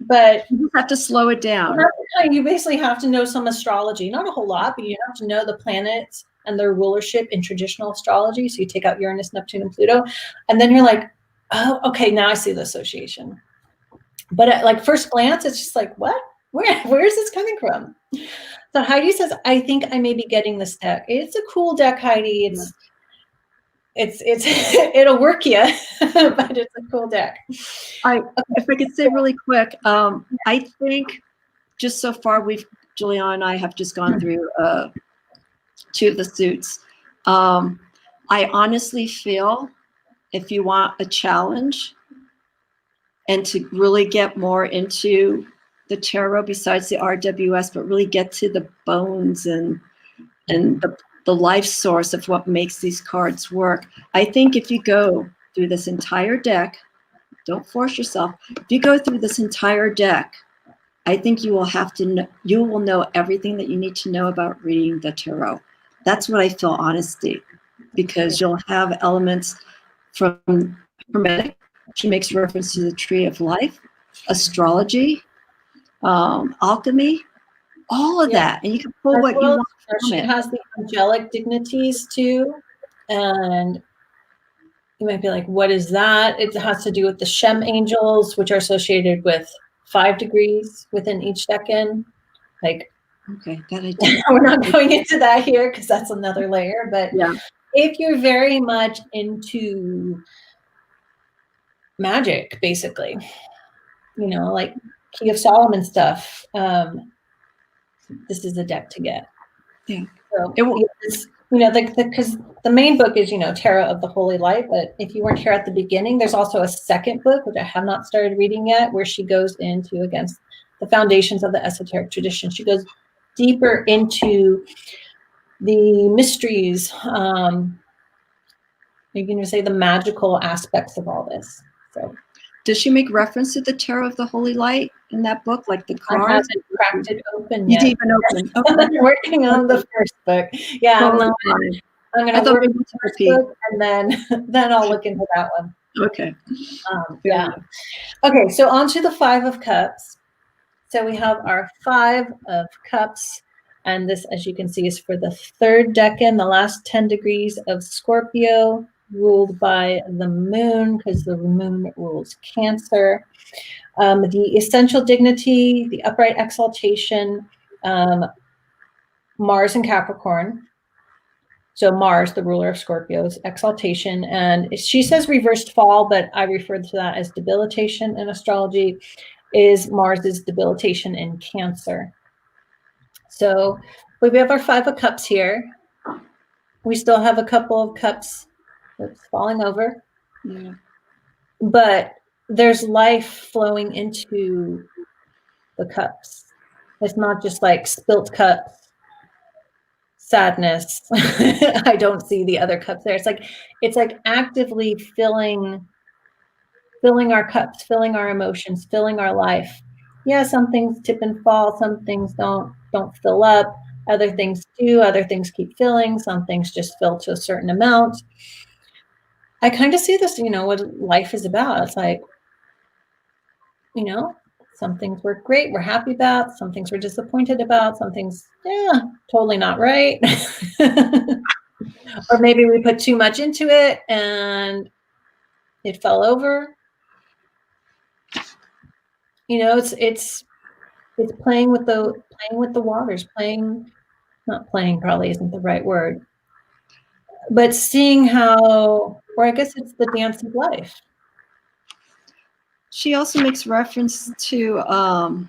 But
you have to slow it down.
You basically have to know some astrology, not a whole lot, but you have to know the planets and their rulership in traditional astrology. So you take out Uranus, Neptune, and Pluto, and then you're like, oh, okay, now I see the association. But at like first glance, it's just like, what? Where is this coming from? So Heidi says, I think I may be getting this deck. It's a cool deck, Heidi. It's it'll work you, but it's a cool deck.
If I could say really quick, I think just so far Juliana and I have just gone through 2 of the suits. I honestly feel if you want a challenge and to really get more into the tarot besides the RWS, but really get to the bones and the life source of what makes these cards work. I think if you go through this entire deck, don't force yourself. If you go through this entire deck, I think you will know everything that you need to know about reading the tarot. That's what I feel, honesty, because you'll have elements from Hermetic. She makes reference to the tree of life, astrology, alchemy, all of that, and you can pull what you want from it.
She has the angelic dignities too, and you might be like, what is that? It has to do with the Shem angels, which are associated with 5 degrees within each decan. Like,
okay, that I did.
We're not going into that here because that's another layer, but
yeah.
if you're very much into magic, basically, like Key of Solomon stuff, this is a deck to get.
Yeah.
So, because the main book is, Tarot of the Holy Light. But if you weren't here at the beginning, there's also a second book, which I have not started reading yet, where she goes into, against the foundations of the esoteric tradition. She goes deeper into the mysteries, you're going to say the magical aspects of all this. So,
does she make reference to the Tarot of the Holy Light in that book, like the
I
cards?
haven't cracked it open
You
yet.
didn't even open. Okay.
I'm working on the first book. Yeah,
Totally
I'm
fine.
going
I
to
thought
work
maybe
on the
it's a
first
repeat.
book, and then I'll look into that one.
Okay.
Yeah. Okay, so on to the Five of Cups. So we have our Five of Cups, and this, as you can see, is for the third decan, the last 10 degrees of Scorpio, ruled by the moon, because the moon rules Cancer. The essential dignity, the upright exaltation, Mars and Capricorn. So Mars, the ruler of Scorpio's exaltation, and she says reversed fall, but I refer to that as debilitation in astrology, is Mars's debilitation in Cancer. So we have our Five of Cups here. We still have a couple of cups that's falling over.
Yeah.
But there's life flowing into the cups. It's not just like spilt cups, sadness. I don't see the other cups there. It's like actively filling our cups, filling our emotions, filling our life. Yeah, some things tip and fall, some things don't fill up, other things do, other things keep filling, some things just fill to a certain amount. I kind of see this, what life is about. It's like, some things we're great, we're happy about, some things we're disappointed about, some things, totally not right. Or maybe we put too much into it and it fell over. It's playing with the waters, not playing probably isn't the right word, but seeing how, or I guess it's the dance of life.
She also makes reference to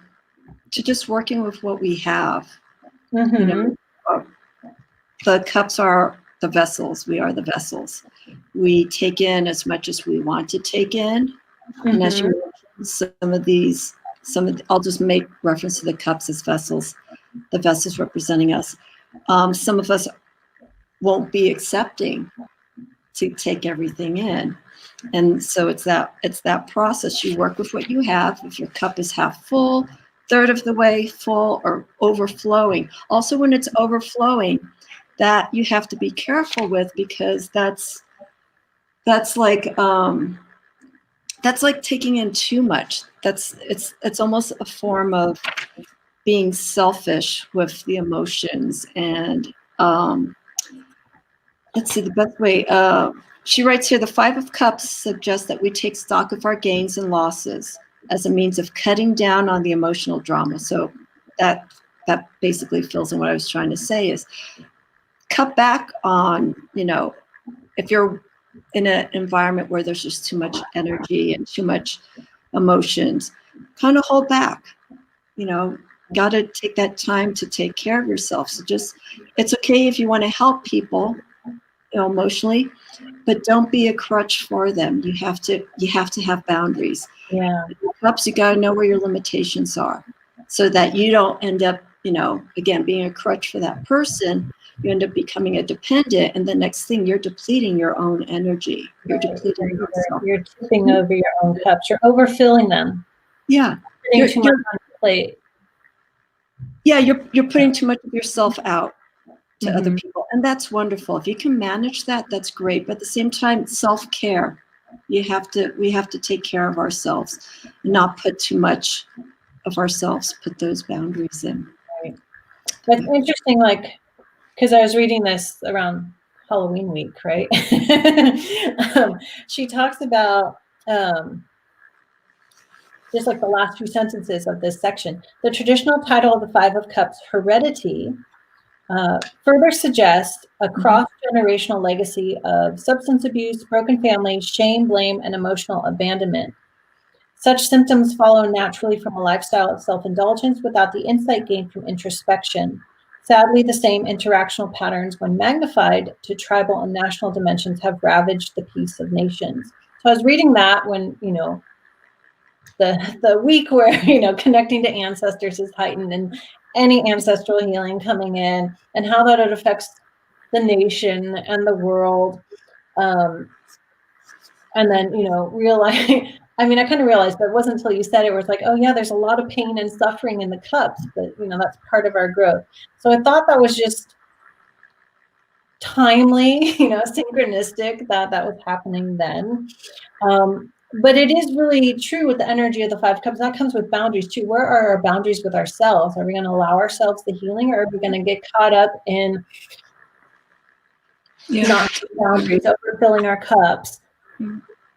just working with what we have.
Mm-hmm.
The cups are the vessels. We are the vessels. We take in as much as we want to take in. Mm-hmm. And as you mentioned, I'll just make reference to the cups as vessels, the vessels representing us. Some of us won't be accepting to take everything in. And so it's that process. You work with what you have. If your cup is half full, third of the way full, or overflowing. Also, when it's overflowing, that you have to be careful with, because that's like taking in too much. It's almost a form of being selfish with the emotions. And let's see, the best way. She writes here, the Five of Cups suggests that we take stock of our gains and losses as a means of cutting down on the emotional drama. So that basically fills in what I was trying to say, is cut back on, if you're in an environment where there's just too much energy and too much emotions, kind of hold back, got to take that time to take care of yourself. So it's okay if you want to help people, emotionally, but don't be a crutch for them. You have to have boundaries.
Yeah.
Perhaps you got to know where your limitations are, so that you don't end up, again, being a crutch for that person. You end up becoming a dependent, and the next thing, you're depleting your own energy. You're depleting yourself.
You're tipping over your own cups. You're overfilling them.
Yeah.
Putting too much on the plate.
Yeah, you're putting too much of yourself out to other people, and that's wonderful. If you can manage that, that's great. But at the same time, self-care. We have to take care of ourselves, not put too much of ourselves, put those boundaries in.
Right. That's interesting, because I was reading this around Halloween week, right? She talks about just like the last few sentences of this section. The traditional title of the Five of Cups, Heredity, further suggest a cross-generational legacy of substance abuse, broken families, shame, blame, and emotional abandonment. Such symptoms follow naturally from a lifestyle of self-indulgence without the insight gained from introspection. Sadly, the same interactional patterns, when magnified to tribal and national dimensions, have ravaged the peace of nations. So I was reading that when, the week where, connecting to ancestors is heightened, and any ancestral healing coming in, and how that it affects the nation and the world. And then, realize, I kind of realized, but it wasn't until you said it where it's like, oh yeah, there's a lot of pain and suffering in the cups, but that's part of our growth. So I thought that was just timely, synchronistic that was happening then. But it is really true with the energy of the 5 cups. That comes with boundaries too. Where are our boundaries with ourselves? Are we going to allow ourselves the healing, or are we going to get caught up in not boundaries, overfilling our cups?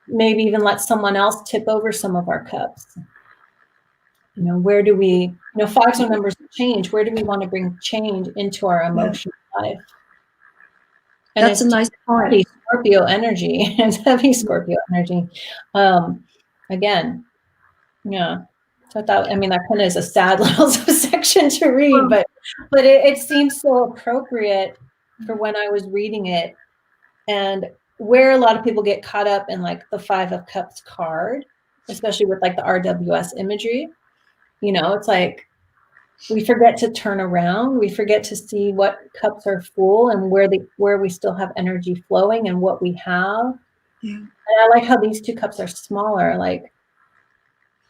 Maybe even let someone else tip over some of our cups. Where do we, 5s are numbers of change. Where do we want to bring change into our emotional life? And
that's a nice point.
Scorpio energy. It's heavy Scorpio energy. Again, yeah. So I thought, that kind of is a sad little section to read, but it seems so appropriate for when I was reading it, and where a lot of people get caught up in like the 5 of Cups card, especially with like the RWS imagery. It's like we forget to turn around. We forget to see what cups are full and where we still have energy flowing and what we have. Yeah. And I like how these 2 cups are smaller, like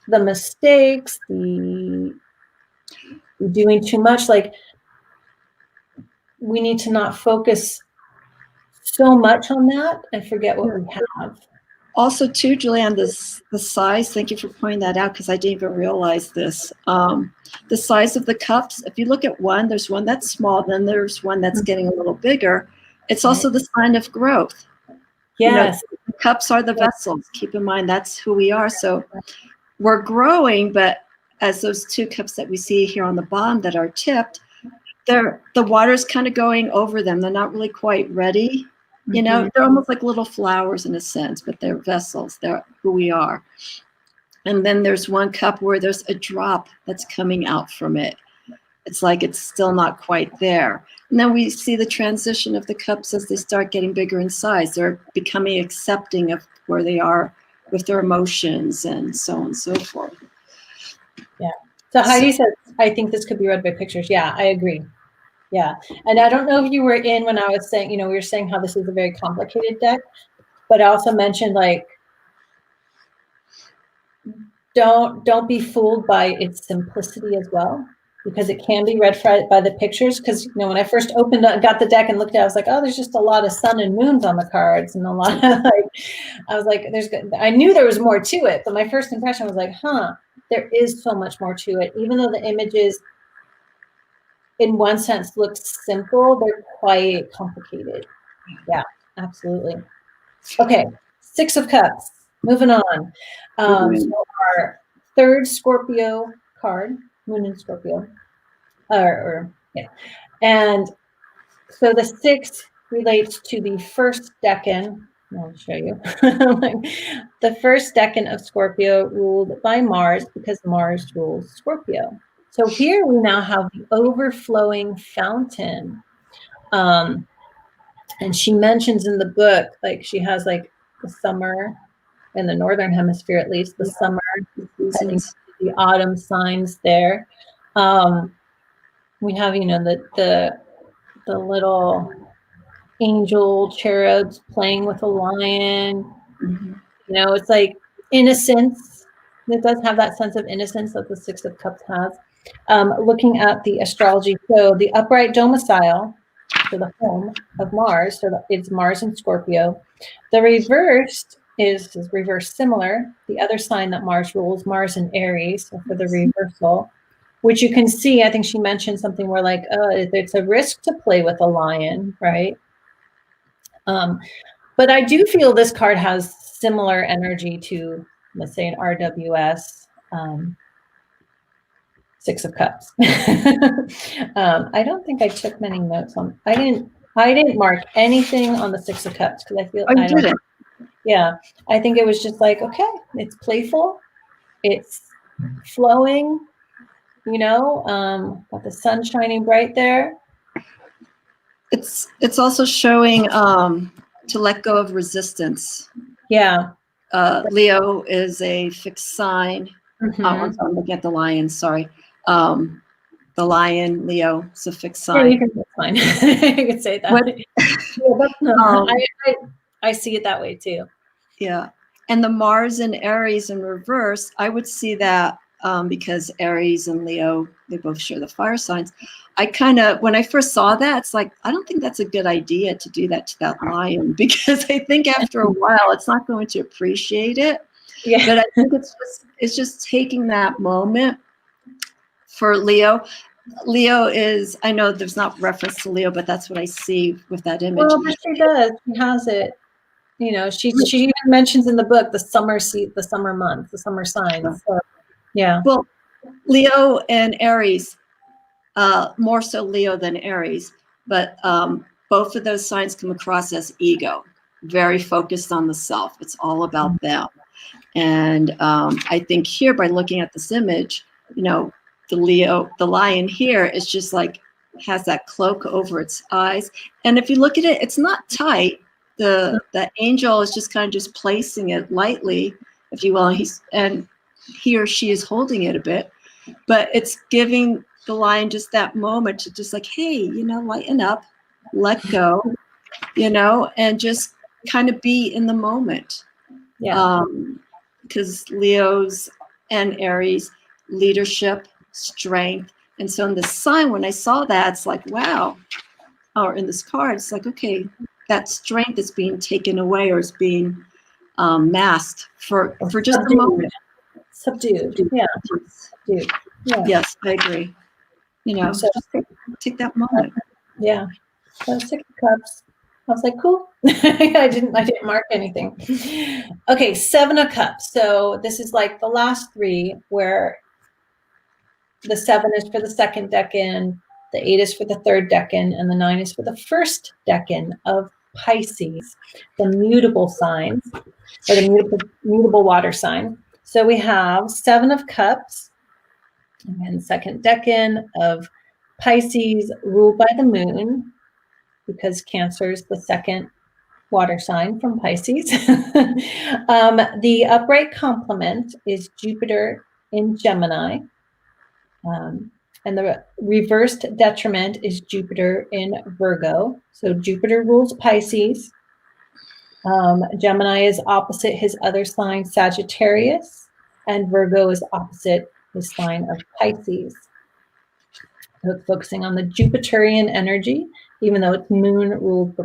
the mistakes, the doing too much. Like, we need to not focus so much on that and forget what we have.
Also, too, Julianne, the size, thank you for pointing that out, because I didn't even realize this. The size of the cups, if you look at one, there's one that's small, then there's one that's getting a little bigger. It's also the sign of growth.
Yes.
The cups are the vessels. Keep in mind, that's who we are. So we're growing, but as those 2 cups that we see here on the bottom that are tipped, the water's kind of going over them. They're not really quite ready. They're almost like little flowers in a sense, but they're vessels. They're who we are. And then there's one cup where there's a drop that's coming out from it. It's like it's still not quite there. And then we see the transition of the cups as they start getting bigger in size. They're becoming accepting of where they are with their emotions and so on and so forth.
Yeah. So Heidi says, I think this could be read by pictures. Yeah, I agree. Yeah. And I don't know if you were in when I was saying, we were saying how this is a very complicated deck, but I also mentioned, like, don't be fooled by its simplicity as well, because it can be read by the pictures. Because, when I first got the deck and looked at it, I was like, oh, there's just a lot of sun and moons on the cards, and a lot of I was like, I knew there was more to it, but my first impression was like, there is so much more to it. Even though the images, in one sense, look simple, they're quite complicated. Yeah, absolutely. Okay, 6 of Cups. Moving on. So our 3rd Scorpio card, Moon in Scorpio, and so the 6 relates to the 1st decan. I'll show you. The 1st decan of Scorpio ruled by Mars, because Mars rules Scorpio. So here we now have the overflowing fountain. And she mentions in the book, like, she has like the summer in the northern hemisphere, at least, the summer, the autumn signs there. We have, the little angel cherubs playing with a lion. It's like innocence. It does have that sense of innocence that the 6 of Cups has. Looking at the astrology, so the upright domicile, so the home of Mars, so it's Mars in Scorpio. The reversed is reverse similar. The other sign that Mars rules, Mars in Aries, so for the reversal, which you can see, I think she mentioned something where, like, it's a risk to play with a lion, right? But I do feel this card has similar energy to, let's say, an RWS. Six of Cups. I don't think I took many notes on. I didn't mark anything on the Six of Cups because I feel
Oh, you
I don't.
didn't?
Yeah, I think it was just like, okay, it's playful, it's flowing. Got the sun shining bright there.
It's also showing to let go of resistance.
Yeah.
Leo is a fixed sign.
Mm-hmm.
I'm looking at the lion. Sorry, the lion, Leo, is a fixed
Yeah,
sign.
you can, that's fine. You can say that. I see it that way too.
Yeah, and the Mars and Aries in reverse, I would see that because Aries and Leo, they both share the fire signs. I kind of, when I first saw that, it's like, I don't think that's a good idea to do that to that lion, because I think after a while, it's not going to appreciate it.
Yeah.
But I think it's just taking that moment for Leo. Leo is, I know there's not reference to Leo, but that's what I see with that image.
Well, but she does. She has it. She even mentions in the book the summer the summer month, the summer signs. So, yeah.
Well, Leo and Aries, more so Leo than Aries, but both of those signs come across as ego, very focused on the self. It's all about them. And I think here, by looking at this image, the lion here is just like, has that cloak over its eyes. And if you look at it, it's not tight. The angel is just kind of just placing it lightly, if you will. And he or she is holding it a bit, but it's giving the lion just that moment to just like, hey, lighten up, let go, and just kind of be in the moment.
Yeah.
Because Leo's and Aries, leadership, strength. And so in the sign, when I saw that, it's like, wow. Or in this card, it's like, okay, that strength is being taken away, or is being masked for just a moment.
Subdued. Yeah. Subdued. Yeah.
Yes, I agree. So just take that moment.
Yeah. So 6 of Cups. I was like, cool. I didn't mark anything. Okay, 7 of Cups. So this is like the last 3, where the 7 is for the second decan, the 8 is for the third decan, and the 9 is for the first decan of Pisces, the mutable signs, or the mutable water sign. So we have 7 of Cups, and second decan of Pisces, ruled by the moon, because Cancer is the second water sign from Pisces. The upright complement is Jupiter in Gemini. And the reversed detriment is Jupiter in Virgo. So Jupiter rules Pisces. Gemini is opposite his other sign, Sagittarius, and Virgo is opposite his sign of Pisces. So it's focusing on the Jupiterian energy, even though it's moon ruled,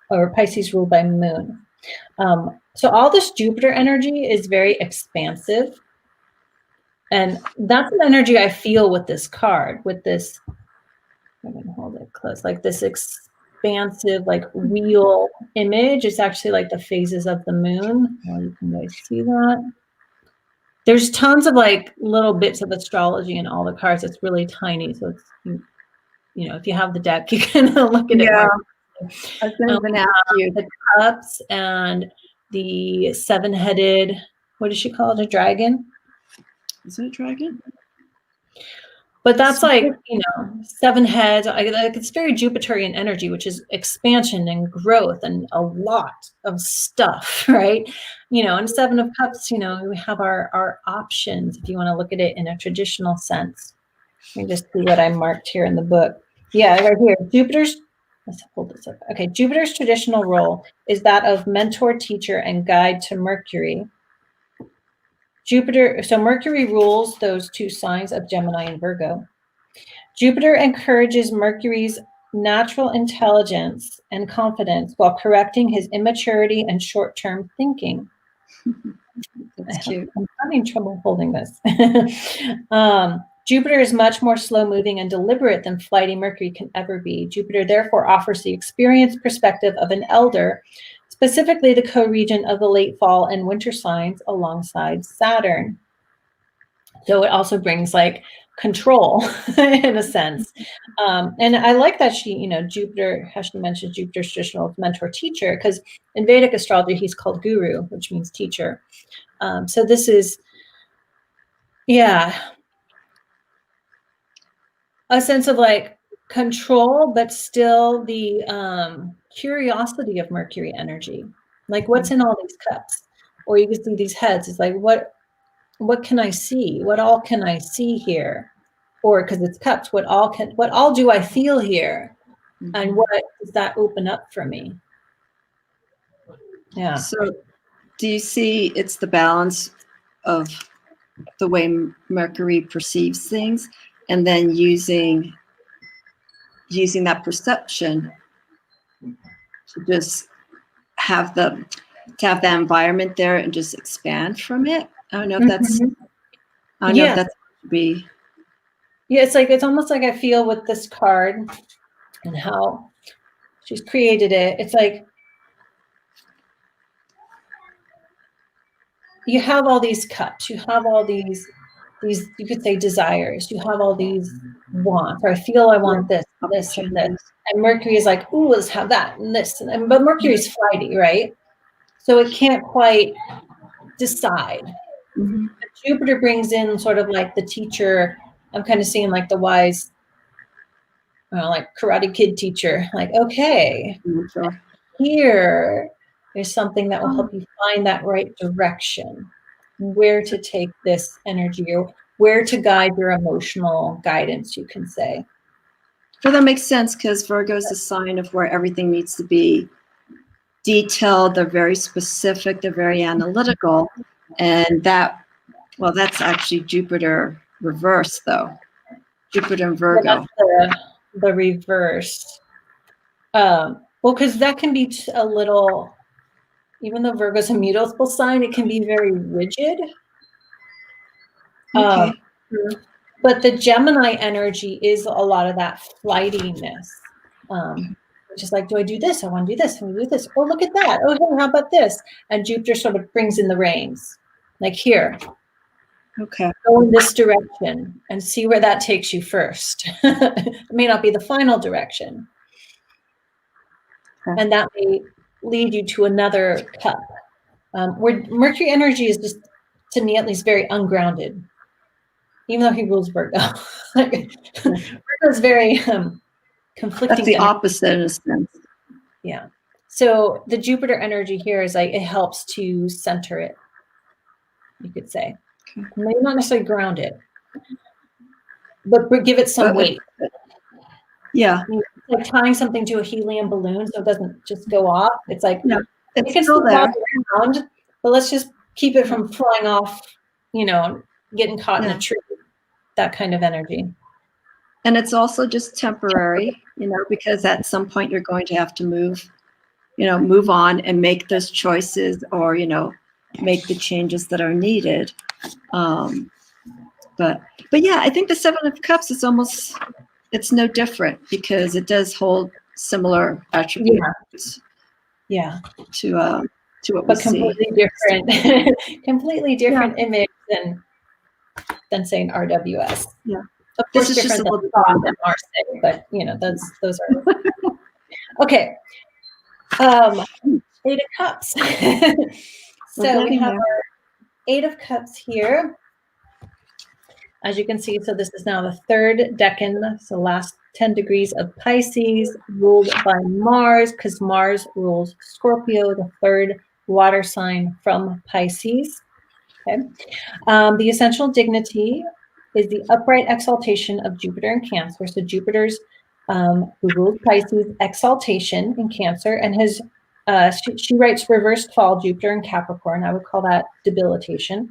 or Pisces ruled by moon. So all this Jupiter energy is very expansive. And that's an energy I feel with this card, with this, I'm going to hold it close, like this expansive, like real image. It's actually like the phases of the moon. Well, you can guys see that. There's tons of like little bits of astrology in all the cards. It's really tiny. So it's, if you have the deck, you can look at it.
Yeah. I was going to ask you.
The cups and the 7-headed, what does she call it? A dragon?
Is it a dragon?
But that's like, 7 heads. Like it's very Jupiterian energy, which is expansion and growth and a lot of stuff, right? And 7 of Cups, we have our options, if you want to look at it in a traditional sense. Let me just see what I marked here in the book. Yeah, right here. Let's hold this up. Okay, Jupiter's traditional role is that of mentor, teacher, and guide to Mercury. So Mercury rules those 2 signs of Gemini and Virgo. Jupiter encourages Mercury's natural intelligence and confidence while correcting his immaturity and short-term thinking.
That's cute.
I'm having trouble holding this. Jupiter is much more slow-moving and deliberate than flighty Mercury can ever be. Jupiter therefore offers the experienced perspective of an elder, specifically the co-regent of the late fall and winter signs alongside Saturn. So it also brings like control in a sense. And I like that she, Jupiter, how she mentioned Jupiter's traditional mentor teacher, because in Vedic astrology, he's called guru, which means teacher. So this is, yeah, a sense of like control, but still the curiosity of Mercury energy. Like what's in all these cups? Or you can see these heads. It's like, what can I see? What all can I see here? Or because it's cups, what all do I feel here? And what does that open up for me? Yeah.
So do you see it's the balance of the way Mercury perceives things, and then using that perception to just have that environment there and just expand from it? I don't know if that's I don't know if that's be.
Yeah, it's almost like I feel with this card and how she's created it. It's like you have all these cups, you have all these you could say desires, you have all these wants, or I feel I want this, this, and this. And Mercury is like, ooh, let's have that and this. But Mercury's flighty, right? So it can't quite decide. Jupiter brings in sort of like the teacher. I'm kind of seeing like the wise, like Karate Kid teacher, like, okay, here is something that will help you find that right direction, where to take this energy, or where to guide your emotional guidance, you can say.
Well, that makes sense, because Virgo is a sign of where everything needs to be detailed. They're very specific. They're very analytical. And that's actually Jupiter reverse, though. Jupiter and Virgo.
Well, that's the reverse. Well, because that can be a little, even though Virgo's a mutable sign, it can be very rigid.
Okay.
But the Gemini energy is a lot of that flightiness. Which is like, do I do this? I want to do this. I want to do this. Oh, look at that. Oh, hey, how about this? And Jupiter sort of brings in the reins. Like, here.
Okay.
Go in this direction and see where that takes you first. It may not be the final direction.
Okay.
And that may lead you to another cup. Where Mercury energy is just, to me at least, very ungrounded. Even though he rules Virgo. Virgo is very conflicting.
That's the opposite in a sense.
Yeah. So the Jupiter energy here is like, it helps to center it, you could say. Maybe not necessarily ground it, but give it some weight.
Yeah.
It's like tying something to a helium balloon so it doesn't just go off. It's like,
it's
it can
still there,
around, but let's just keep it from flying off, getting caught in a tree, that kind of energy.
And it's also just temporary, because at some point you're going to have to move on and make those choices, or, make the changes that are needed. But yeah, I think the Seven of Cups is it's no different, because it does hold similar attributes.
Yeah.
To what
but
we
completely
see.
Different, completely different image than saying RWS.
Yeah.
Of course, this is different than Thoth and Marseille, but those are okay. 8 of Cups. So we have our 8 of Cups here. As you can see, so this is now the 3rd decan, so last 10 degrees of Pisces, ruled by Mars, because Mars rules Scorpio, the 3rd water sign from Pisces. Okay. The essential dignity is the upright exaltation of Jupiter in Cancer. So Jupiter's, who rules Pisces, exaltation in Cancer, and his, she writes reversed fall Jupiter in Capricorn. I would call that debilitation.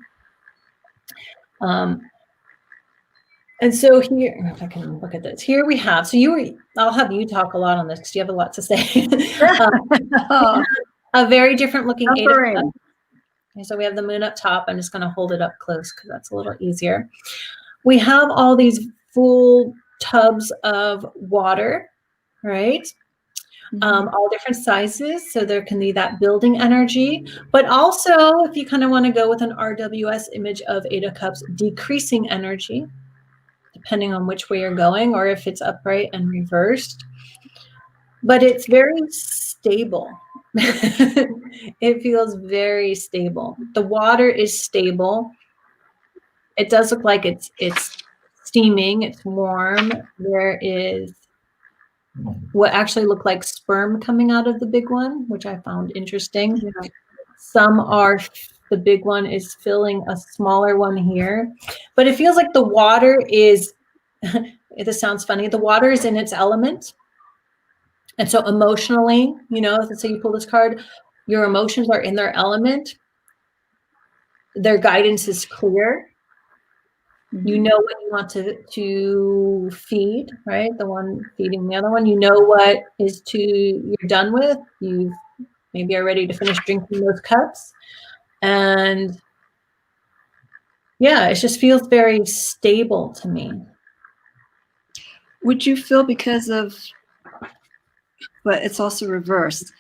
And so here, if I can look at this, here we have, I'll have you talk a lot on this because you have a lot to say. A very different looking 8 of Cups. Okay, so we have the moon up top. I'm just going to hold it up close because that's a little easier. We have all these full tubs of water, right? all different sizes. So there can be that building energy, but also if you kind of want to go with an RWS image of 8 of Cups, decreasing energy, depending on which way you're going, or if it's upright and reversed. But it's very stable. It feels very stable. The water is stable. It does look like it's steaming, it's warm. There is what actually looked like sperm coming out of the big one, which I found interesting.
Yeah.
Some are, the big one is filling a smaller one here, but it feels like the water is, this sounds funny, the water is in its element. And so emotionally, you know, let's say you pull this card, your emotions are in their element. Their guidance is clear. You know what you want to feed, right? The one feeding the other one. You know what is you're done with. You maybe are ready to finish drinking those cups. And yeah, it just feels very stable to me.
Would you feel because of, but it's also reversed.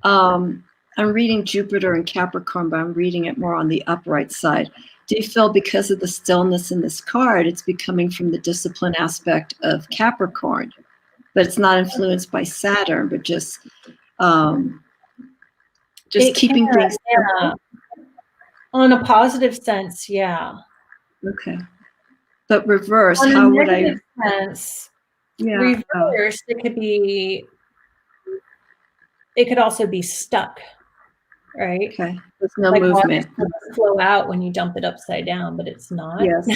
I'm reading Jupiter and Capricorn, but I'm reading it more on the upright side. Do you feel because of the stillness in this card, it's becoming from the discipline aspect of Capricorn, but it's not influenced by Saturn, but just keeping things simple?
On a positive sense, yeah.
Okay. But reverse,
on
how
a
would I?
negative sense,
Yeah.
Reverse, it could also be stuck, right?
Okay. There's no
like
movement.
Water doesn't flow out when you dump it upside down, but it's not.
Yes.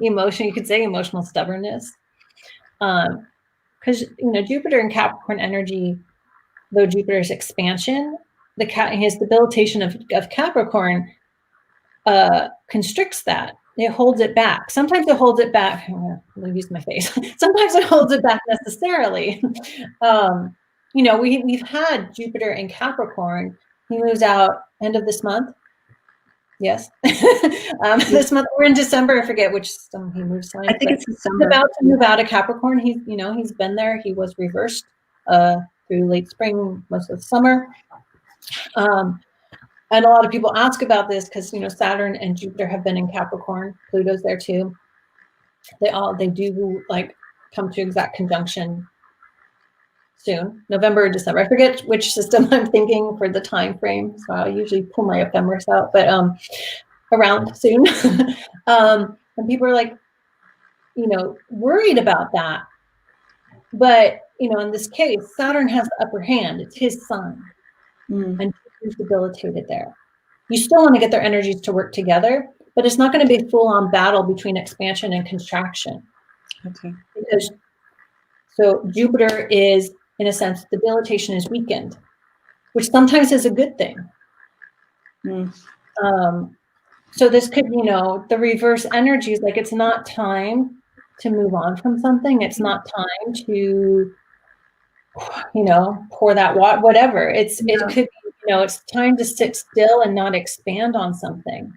Emotion, you could say emotional stubbornness. Because you know, Jupiter and Capricorn energy, though Jupiter's expansion, his debilitation of Capricorn constricts that. It holds it back. Sometimes it holds it back. I'm going to use my face. Sometimes it holds it back necessarily. You know, we've had Jupiter in Capricorn. He moves out end of this month. Yes. This month we're in December. I forget which system he moves to.
I think it's December.
He's about to move out of Capricorn. He's been there. He was reversed through late spring, most of the summer. And a lot of people ask about this because, you know, Saturn and Jupiter have been in Capricorn. Pluto's there too. They do like come to exact conjunction soon, November or December. I forget which system I'm thinking for the time frame. So I usually pull my ephemeris out, but around soon. And people are like, you know, worried about that. But, you know, in this case, Saturn has the upper hand. It's his sign. And Jupiter's debilitated there. You still want to get their energies to work together, but it's not going to be a full-on battle between expansion and contraction.
Okay.
Because so Jupiter is, in a sense, debilitation is weakened, which sometimes is a good thing. So this could, you know, the reverse energy is like, it's not time to move on from something. It's not time to, you know, pour that water, whatever. It could be, you know, it's time to sit still and not expand on something.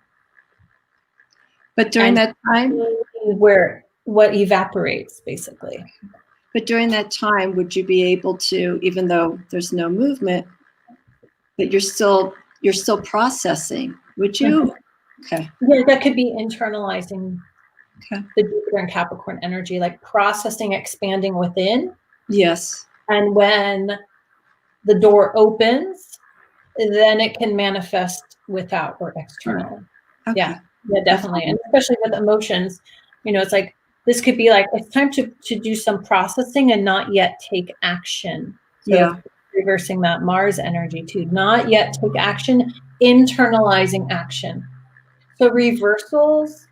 But during that time,
where what evaporates, basically.
But during that time, would you be able to, even though there's no movement, but you're still processing? Would you? Okay.
Yeah, that could be internalizing
the
Jupiter and Capricorn energy, like processing, expanding within.
Yes.
And when the door opens, then it can manifest without or external.
Okay.
Yeah, definitely. And especially with emotions, you know, it's like, this could be like, it's time to do some processing and not yet take action. So reversing that Mars energy too, not yet take action, internalizing action. So reversals,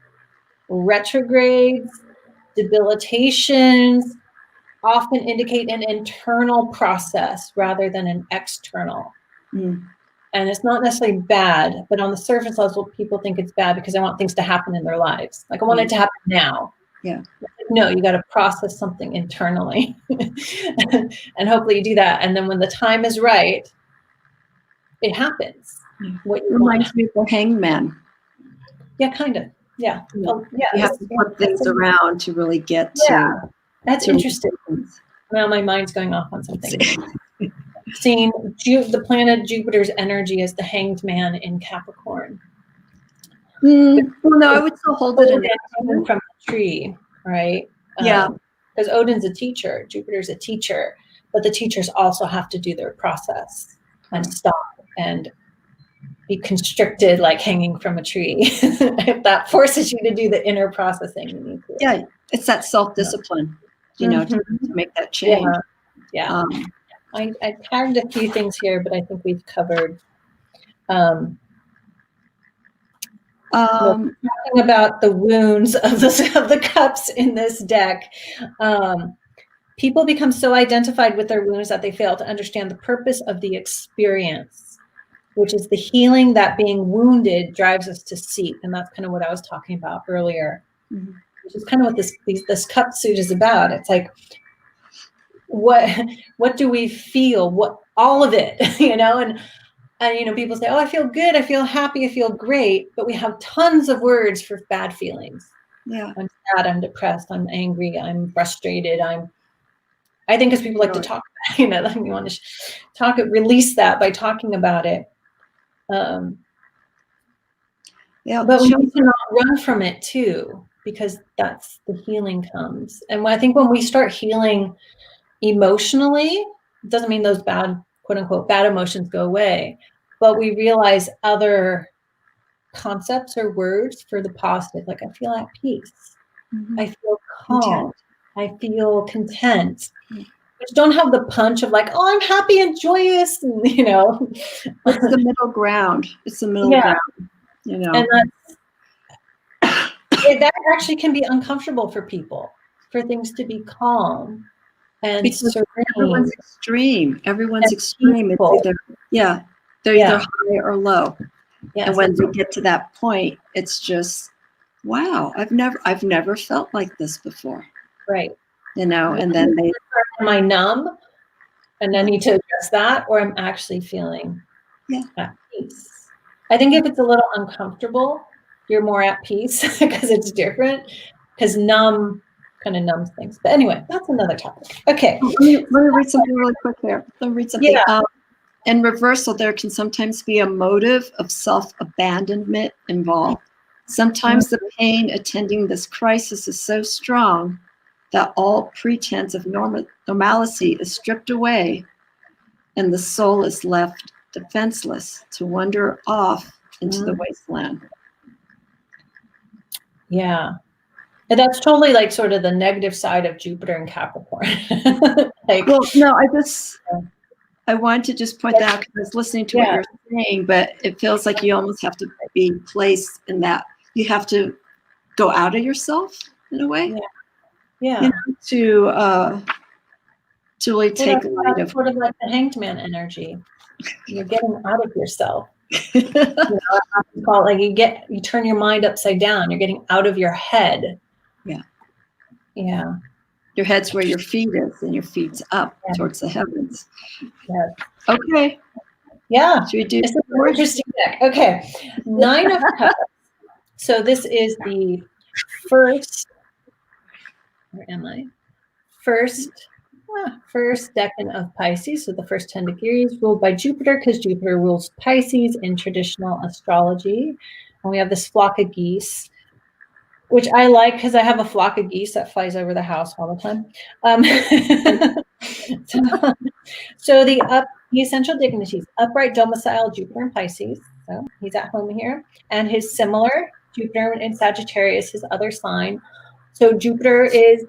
retrogrades, debilitations often indicate an internal process rather than an external. And it's not necessarily bad, but on the surface level, people think it's bad because they want things to happen in their lives. Like, I want it to happen now.
Yeah.
No, you got to process something internally. And hopefully you do that. And then when the time is right, it happens. What you
reminds me of the hangman.
Yeah, kind of. Yeah.
You have to put things around to really get to.
Yeah, that's interesting. Now my mind's going off on something. seen the planet Jupiter's energy as the hanged man in Capricorn.
Well, no, I would still hold it in
Hanging from the tree, right?
Yeah.
Because Odin's a teacher, Jupiter's a teacher, but the teachers also have to do their process and stop and be constricted, like hanging from a tree. If that forces you to do the inner processing, you need to.
Yeah, it's that self-discipline, to make that change.
Yeah. I tagged a few things here, but I think we've covered. Talking about the wounds of the cups in this deck. People become so identified with their wounds that they fail to understand the purpose of the experience, which is the healing that being wounded drives us to seek. And that's kind of what I was talking about earlier, which is kind of what this cup suit is about. It's like, what do we feel? What, all of it, and people say, oh, I feel good, I feel happy, I feel great, but we have tons of words for bad feelings.
Yeah.
I'm sad, I'm depressed, I'm angry, I'm frustrated, I think because people like to talk about it, we want to release that by talking about it. But we need to not run from it too, because that's the healing comes. And I think when we start healing emotionally, it doesn't mean those bad, quote unquote, bad emotions go away, but we realize other concepts or words for the positive. Like, I feel at peace. I feel calm. I feel content. Which don't have the punch of like, oh, I'm happy and joyous, and
It's the middle ground. It's the middle ground.
And that actually can be uncomfortable for people, for things to be calm and serene.
Everyone's extreme. It's either they're either high or low. Yes, and when we get to that point, it's just, wow, I've never felt like this before.
Right.
And then
am I numb and I need to address that, or I'm actually feeling at peace? I think if it's a little uncomfortable, you're more at peace because it's different, because numb kind of numbs things. But anyway, that's another topic. Okay.
Let me read something really quick here. Let me read something. Yeah. In reversal, there can sometimes be a motive of self-abandonment involved. Sometimes the pain attending this crisis is so strong that all pretense of normalcy is stripped away and the soul is left defenseless to wander off into the wasteland.
Yeah. And that's totally like sort of the negative side of Jupiter and Capricorn.
Well, no, I wanted to just point that out because I was listening to what you're saying, but it feels like you almost have to be placed in that. You have to go out of yourself in a way.
Yeah.
To really take light of
sort of like the hanged man energy. You're getting out of yourself. Call it you turn your mind upside down. You're getting out of your head. Yeah.
Your head's where your feet is, and your feet's up towards the heavens.
Yes.
Okay.
Yeah.
Should we do
this is a more interesting deck? Okay. 9 of Cups. So this is the first. Where am I? First decan of Pisces. So the first 10 degrees ruled by Jupiter, because Jupiter rules Pisces in traditional astrology. And we have this flock of geese, which I like because I have a flock of geese that flies over the house all the time. So the essential dignities: upright domicile, Jupiter in Pisces. So he's at home here. And his similar, Jupiter in Sagittarius, his other sign. So Jupiter is,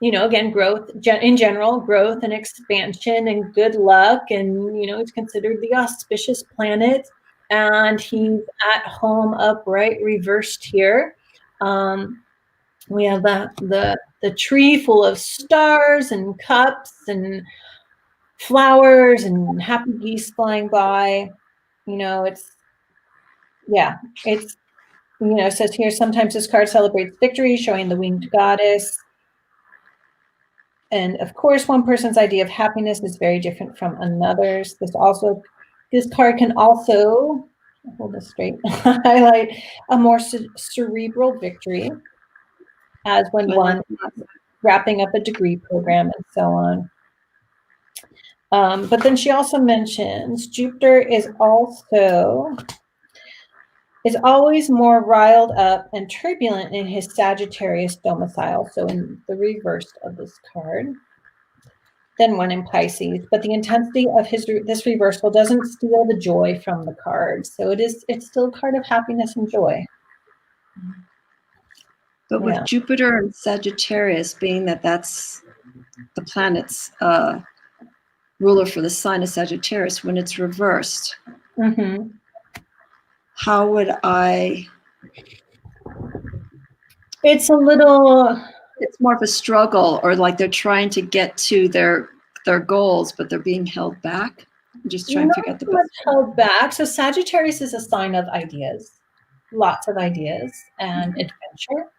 again, growth in general, growth and expansion and good luck. And, it's considered the auspicious planet. And he's at home upright, reversed here. We have the tree full of stars and cups and flowers and happy geese flying by. It says here, sometimes this card celebrates victory, showing the winged goddess. And of course, one person's idea of happiness is very different from another's. This card can also, hold this straight, highlight a more cerebral victory, as when one is wrapping up a degree program and so on. But then she also mentions Jupiter is always more riled up and turbulent in his Sagittarius domicile, so in the reverse of this card, than one in Pisces. But the intensity of this reversal doesn't steal the joy from the card. So it's still a card of happiness and joy.
But with Jupiter and Sagittarius, being that that's the planet's ruler for the sign of Sagittarius, when it's reversed, how would I? It's more of a struggle, or like they're trying to get to their goals, but they're being held back. I'm just trying to figure out the best.
Held back. So Sagittarius is a sign of ideas, lots of ideas and adventure.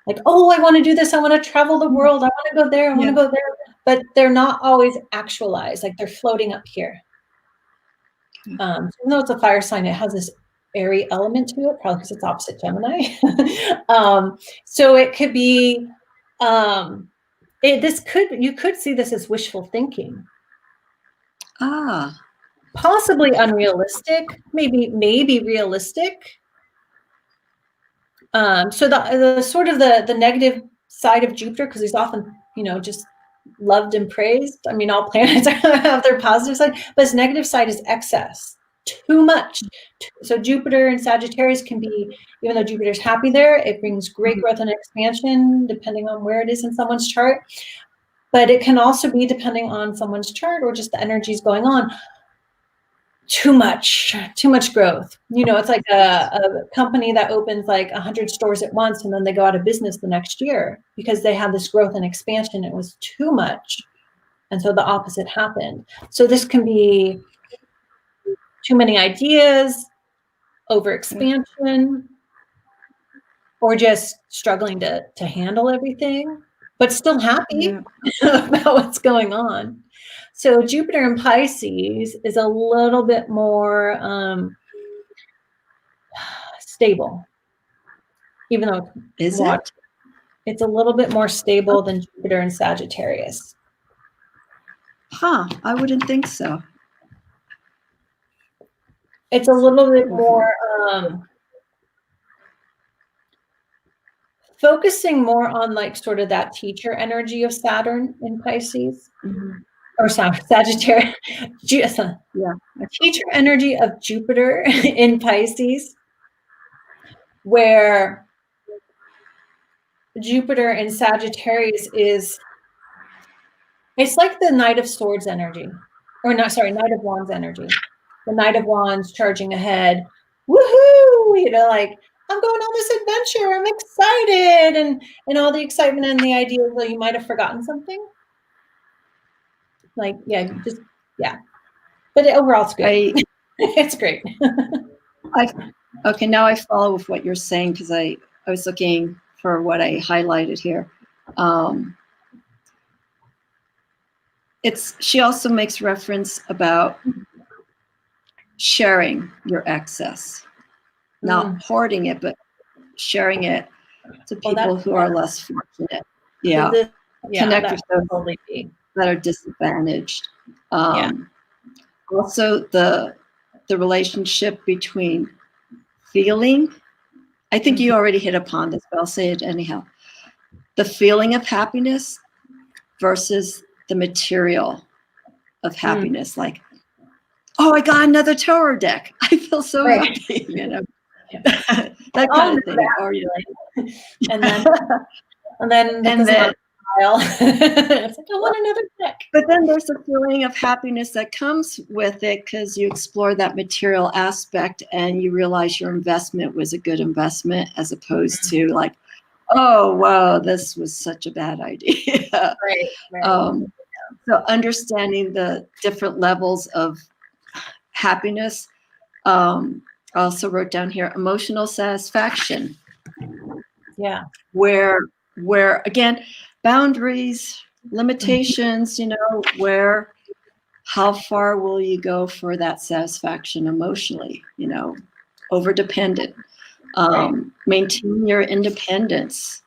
Like, oh, I want to do this. I want to travel the world. I want to go there. I want to go there. But they're not always actualized. Like they're floating up here. Even though it's a fire sign, it has this airy element to it, probably because it's opposite Gemini. So it could be, you could see this as wishful thinking. Possibly unrealistic, maybe realistic. So the sort of the negative side of Jupiter, because he's often, just loved and praised. I mean, all planets have their positive side, but his negative side is excess, too much. So Jupiter and Sagittarius can be, even though Jupiter's happy there, it brings great growth and expansion depending on where it is in someone's chart. But it can also be, depending on someone's chart or just the energies going on, too much growth. It's like a company that opens like 100 stores at once and then they go out of business the next year because they had this growth and expansion. It was too much. And so the opposite happened. So this can be too many ideas, over expansion, or just struggling to handle everything, but still happy about what's going on. So Jupiter in Pisces is a little bit more stable, even though it's a little bit more stable than Jupiter in Sagittarius.
I wouldn't think so.
It's a little bit more focusing more on like sort of that teacher energy of Saturn in Pisces. Or sorry, Sagittarius. Teacher energy of Jupiter in Pisces, where Jupiter in Sagittarius it's like the Knight of Swords energy, Knight of Wands energy. The Knight of Wands charging ahead, woohoo! Like, I'm going on this adventure. I'm excited, and all the excitement and the idea that you might have forgotten something. Like, but overall it's great. It's great.
Okay, now I follow with what you're saying, because I was looking for what I highlighted here. She also makes reference about sharing your excess, not hoarding it, but sharing it to people who are less fortunate. Connect with those that are disadvantaged. Also, the relationship between feeling, I think you already hit upon this, but I'll say it anyhow. The feeling of happiness versus the material of happiness. Like, oh, I got another tarot deck. I feel so happy, that kind of thing.
And then it's like, I want another deck.
But then there's a feeling of happiness that comes with it, because you explore that material aspect and you realize your investment was a good investment, as opposed to like, oh, wow, this was such a bad idea. Right. So understanding the different levels of happiness. I also wrote down here, emotional satisfaction.
Yeah.
Where again, boundaries, limitations, how far will you go for that satisfaction emotionally, over dependent. Maintain your independence.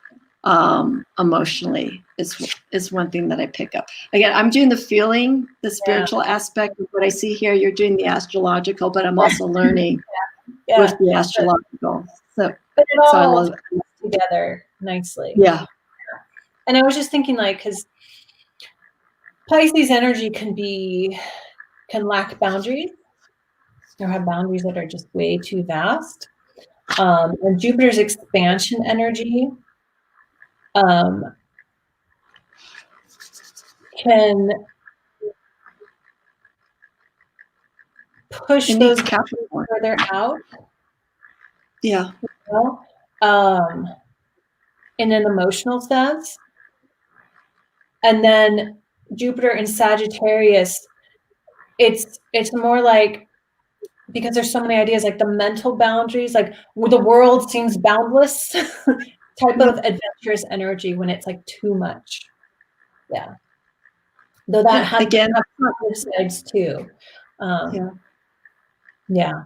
emotionally is one thing that I pick up. Again, I'm doing the feeling, the spiritual aspect of what I see here. You're doing the astrological, but I'm also learning with the astrological. So,
but it
so I
all
love
fits together nicely.
Yeah.
And I was just thinking, like, because Pisces energy can lack boundaries or have boundaries that are just way too vast. And Jupiter's expansion energy can push those
Capricorn
further out.
Yeah.
You know? In an emotional sense. And then Jupiter in Sagittarius, it's more like, because there's so many ideas, like the mental boundaries, like the world seems boundless type of adventurous energy when it's like too much. Yeah. Though that has positive sides too. Yeah.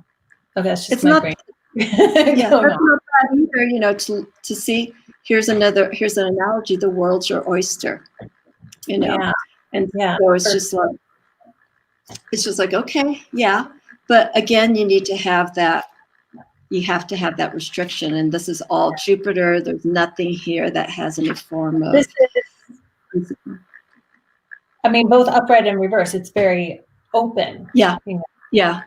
Oh, that's just
it's
my
not,
brain.
Yeah, that's not bad either, you know, to see, here's an analogy, the world's your oyster, you know.
Yeah.
And so it's just like, okay, yeah. But again, you need to have that, you have to have that restriction. And this is all Jupiter. There's nothing here that has any form of.
I mean, both upright and reverse, it's very open.
Yeah.
You know?
Yeah.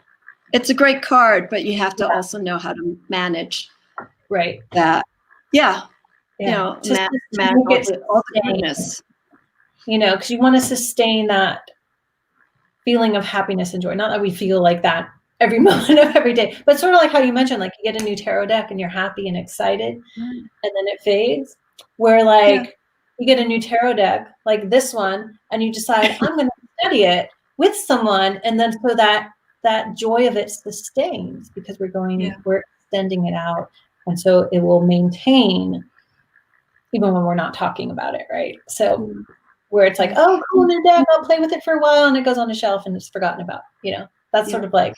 It's a great card, but you have to also know how to manage that. Yeah. You know, manage all the goodness.
You know, because you want to sustain that feeling of happiness and joy. Not that we feel like that every moment of every day, but sort of like how you mentioned, like you get a new tarot deck and you're happy and excited, and then it fades. Where like you get a new tarot deck like this one, and you decide I'm going to study it with someone, and then so that joy of it sustains because we're extending it out, and so it will maintain even when we're not talking about it, right? So where it's like, oh, cool, new deck, I'll play with it for a while, and it goes on the shelf and it's forgotten about, you know. That's sort of like,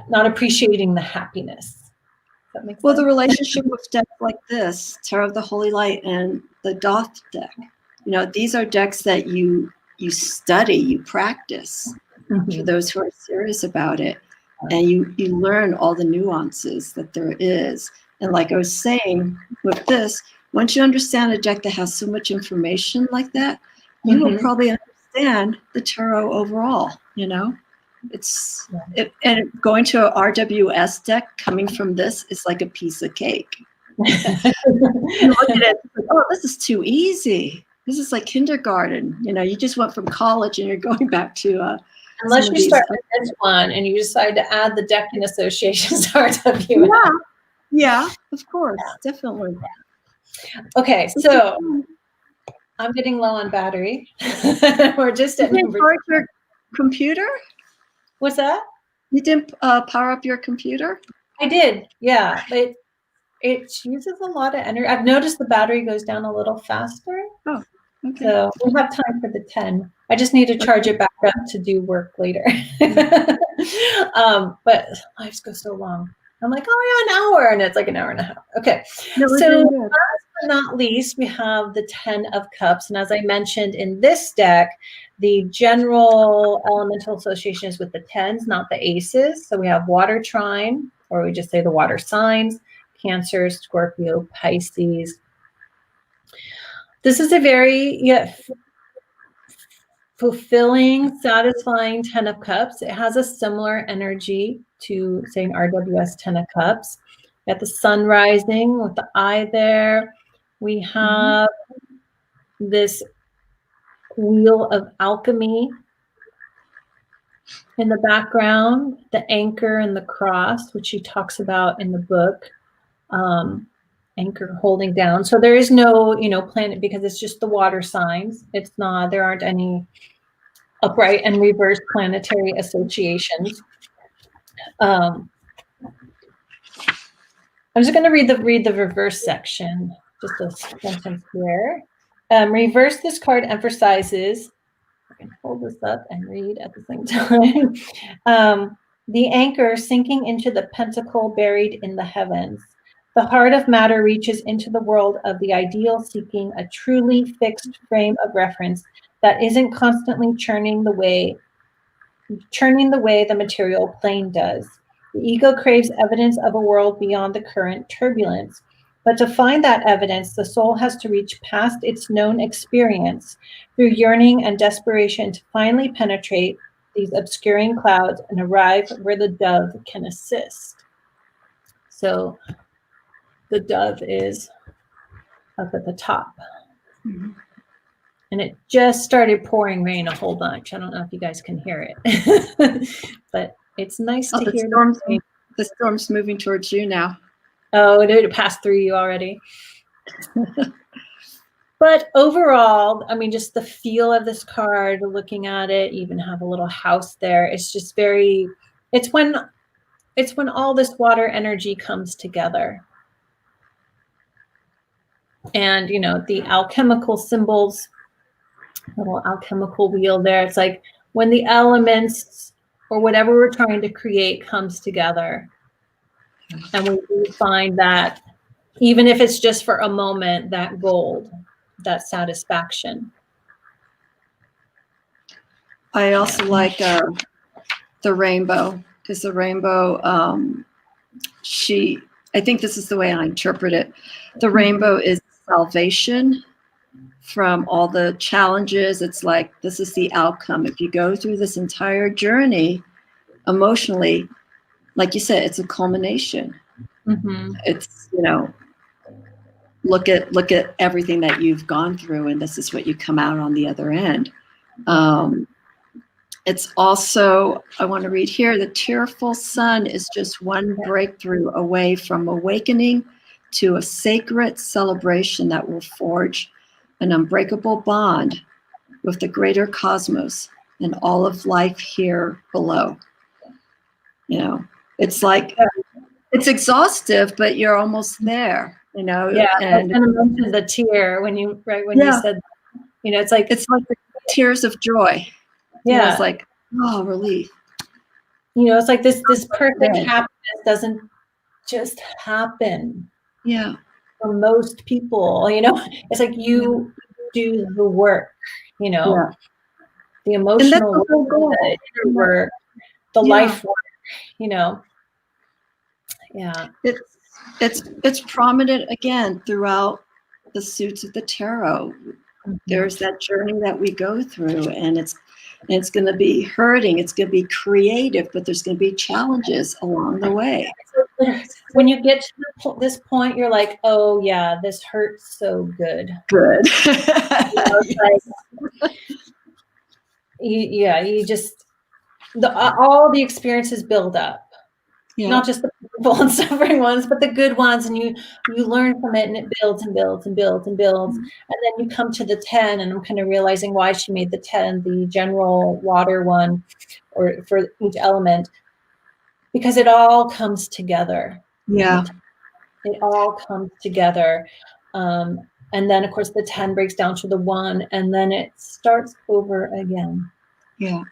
not appreciating the happiness. That makes sense?
The relationship with decks like this, Tarot of the Holy Light and the Thoth deck, you know, these are decks that you study, you practice for those who are serious about it. And you learn all the nuances that there is. And like I was saying with this, once you understand a deck that has so much information like that, you will probably understand the tarot overall, you know? And going to a RWS deck coming from this is like a piece of cake. You look at it, like, oh, this is too easy. This is like kindergarten. You know, you just went from college and you're going back to
unless you start with this one and you decide to add the decking associations RWS.
Yeah, of course, definitely.
Okay, so I'm getting low on battery. We're just at
your computer.
What's that?
You didn't power up your computer?
I did, yeah. But it uses a lot of energy. I've noticed the battery goes down a little faster.
Oh, okay.
So we have time for the 10. I just need to charge it back up to do work later. But lives go so long. I'm like, oh yeah, an hour, and it's like an hour and a half. Okay. So last but not least, we have the 10 of Cups. And as I mentioned in this deck, the general elemental association is with the 10s, not the aces. So we have water trine, or we just say the water signs, Cancer, Scorpio, Pisces. This is a very fulfilling, satisfying 10 of Cups. It has a similar energy to, say, an RWS 10 of Cups. We got the sun rising with the eye there. We have this wheel of alchemy in the background, the anchor and the cross, which he talks about in the book. Anchor holding down. So there is no, planet, because it's just the water signs. It's not, there aren't any upright and reverse planetary associations. I'm just going to read the reverse section, just a sentence here. Reverse, this card emphasizes, I can hold this up and read at the same time. The anchor sinking into the pentacle buried in the heavens. The heart of matter reaches into the world of the ideal, seeking a truly fixed frame of reference that isn't constantly churning the way the material plane does. The ego craves evidence of a world beyond the current turbulence. But to find that evidence, the soul has to reach past its known experience through yearning and desperation to finally penetrate these obscuring clouds and arrive where the dove can assist. So the dove is up at the top.
Mhm.
And it just started pouring rain a whole bunch. I don't know if you guys can hear it, but it's nice
Oh,
to hear the rain.
the storm's moving towards you now.
Oh, did it pass through you already? But overall, I mean, just the feel of this card, looking at it, even have a little house there. It's just very, it's when all this water energy comes together. And, you know, the alchemical symbols, little alchemical wheel there. It's like when the elements or whatever we're trying to create comes together. And we do find that even if it's just for a moment, that gold, that satisfaction.
I also like the rainbow, because the rainbow, I think this is the way I interpret it. The rainbow is salvation from all the challenges. It's like, this is the outcome. If you go through this entire journey emotionally, like you said, it's a culmination.
Mm-hmm.
It's, you know, look at everything that you've gone through, and this is what you come out on the other end. It's also, I want to read here, the tearful sun is just one breakthrough away from awakening to a sacred celebration that will forge an unbreakable bond with the greater cosmos and all of life here below. You know, it's like, it's exhaustive, but you're almost there, you know.
Yeah,
and
I kind of mentioned the tear when you said, you know, it's like
the tears of joy.
Yeah,
you know, it's like, oh, relief.
You know, it's like this perfect happiness doesn't just happen.
Yeah.
For most people, you know, it's like you do the work, you know, the emotional work, the inner work, the life work, you know. Yeah.
It's prominent again throughout the suits of the tarot. Mm-hmm. There's that journey that we go through, and it's going to be hurting. It's going to be creative, but there's going to be challenges along the way.
When you get to this point, you're like, oh yeah, this hurts so good.
Good.
You know, it's like, you just, all the experiences build up. Yeah. Not just the painful and suffering ones, but the good ones, and you learn from it, and it builds and builds and builds and builds. Mm-hmm. And then you come to the 10, and I'm kind of realizing why she made the 10 the general water one, or for each element, because it all comes together.
Yeah,
it all comes together. And then of course the 10 breaks down to the 1, and then it starts over again.
Yeah.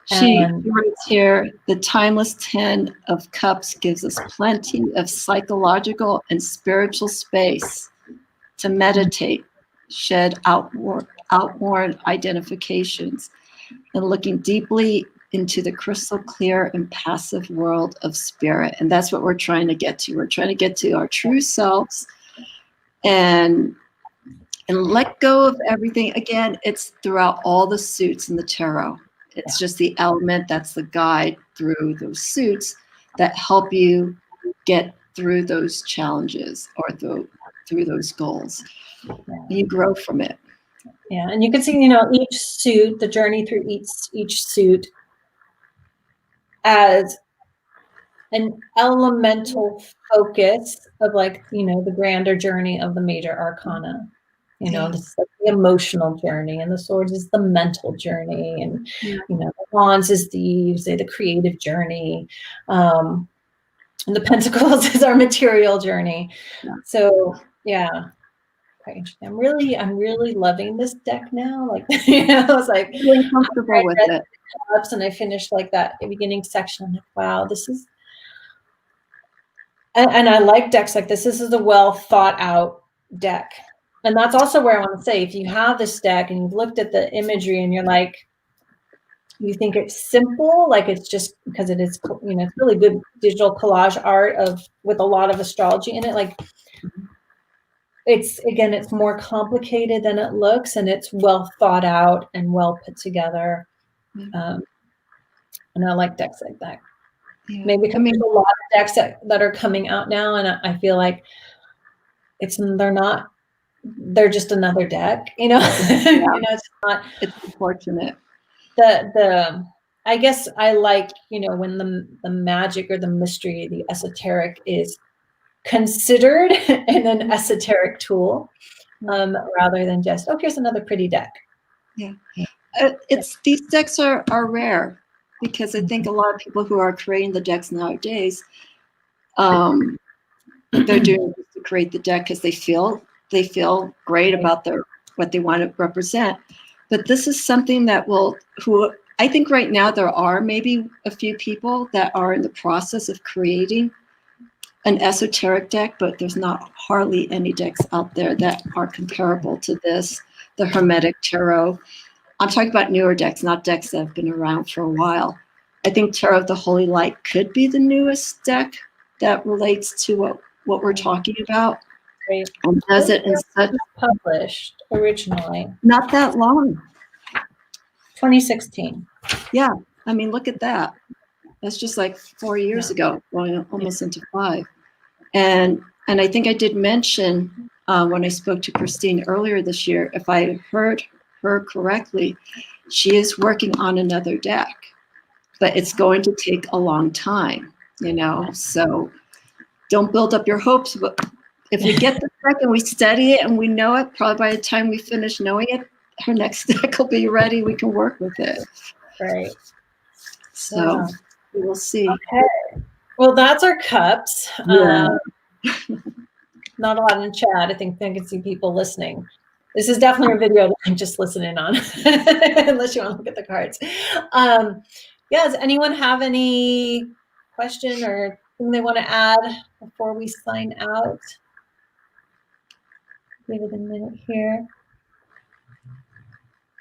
She writes here, the timeless 10 of Cups gives us plenty of psychological and spiritual space to meditate, shed outward identifications, and looking deeply into the crystal clear and passive world of spirit. And that's what we're trying to get to. We're trying to get to our true selves and let go of everything. Again, it's throughout all the suits in the tarot. It's just the element that's the guide through those suits that help you get through those challenges or through those goals. You grow from it.
Yeah, and you can see, you know, each suit, the journey through each suit as an elemental focus of, like, you know, the grander journey of the major arcana. You know, this is like the emotional journey, and the swords is the mental journey, and you know, the wands is the creative journey, and the pentacles is our material journey. Yeah. So yeah, quite interesting. I'm really loving this deck now. Like, you know, it's like
really comfortable with it.
And I finished like that beginning section. I'm like, wow, this is And I like decks like this. This is a well thought out deck. And that's also where I want to say, if you have this deck and you've looked at the imagery and you're like, you think it's simple, like it's just because it is, you know, it's really good digital collage art with a lot of astrology in it. Like it's more complicated than it looks, and it's well thought out and well put together. And I like decks like that.
Yeah.
Maybe because there's a lot of decks that are coming out now, and I feel like they're just another deck, you know.
Yeah.
You know, it's not.
It's unfortunate.
I guess I like, you know, when the magic or the mystery, the esoteric is considered in an esoteric tool, rather than just, oh, here's another pretty deck.
Yeah. These decks are rare, because I think a lot of people who are creating the decks nowadays, they're doing this to create the deck because they feel great about what they want to represent. But this is something that I think right now there are maybe a few people that are in the process of creating an esoteric deck, but there's not hardly any decks out there that are comparable to this, the Hermetic Tarot. I'm talking about newer decks, not decks that have been around for a while. I think Tarot of the Holy Light could be the newest deck that relates to what we're talking about.
Great.
And does it in such
published originally?
Not that long.
2016.
Yeah, I mean, look at that. That's just like 4 years ago, going almost into 5. And I think I did mention when I spoke to Christine earlier this year, if I heard her correctly, she is working on another deck, but it's going to take a long time, you know. So don't build up your hopes. But if we get the deck and we study it and we know it, probably by the time we finish knowing it, her next deck will be ready. We can work with it.
Right.
So we will see.
Okay. Well, that's our cups.
Yeah.
Not a lot in chat. I think I can see people listening. This is definitely a video that I'm just listening on, unless you want to look at the cards. Yeah, does anyone have any question or thing they want to add before we sign out? Give it a minute here.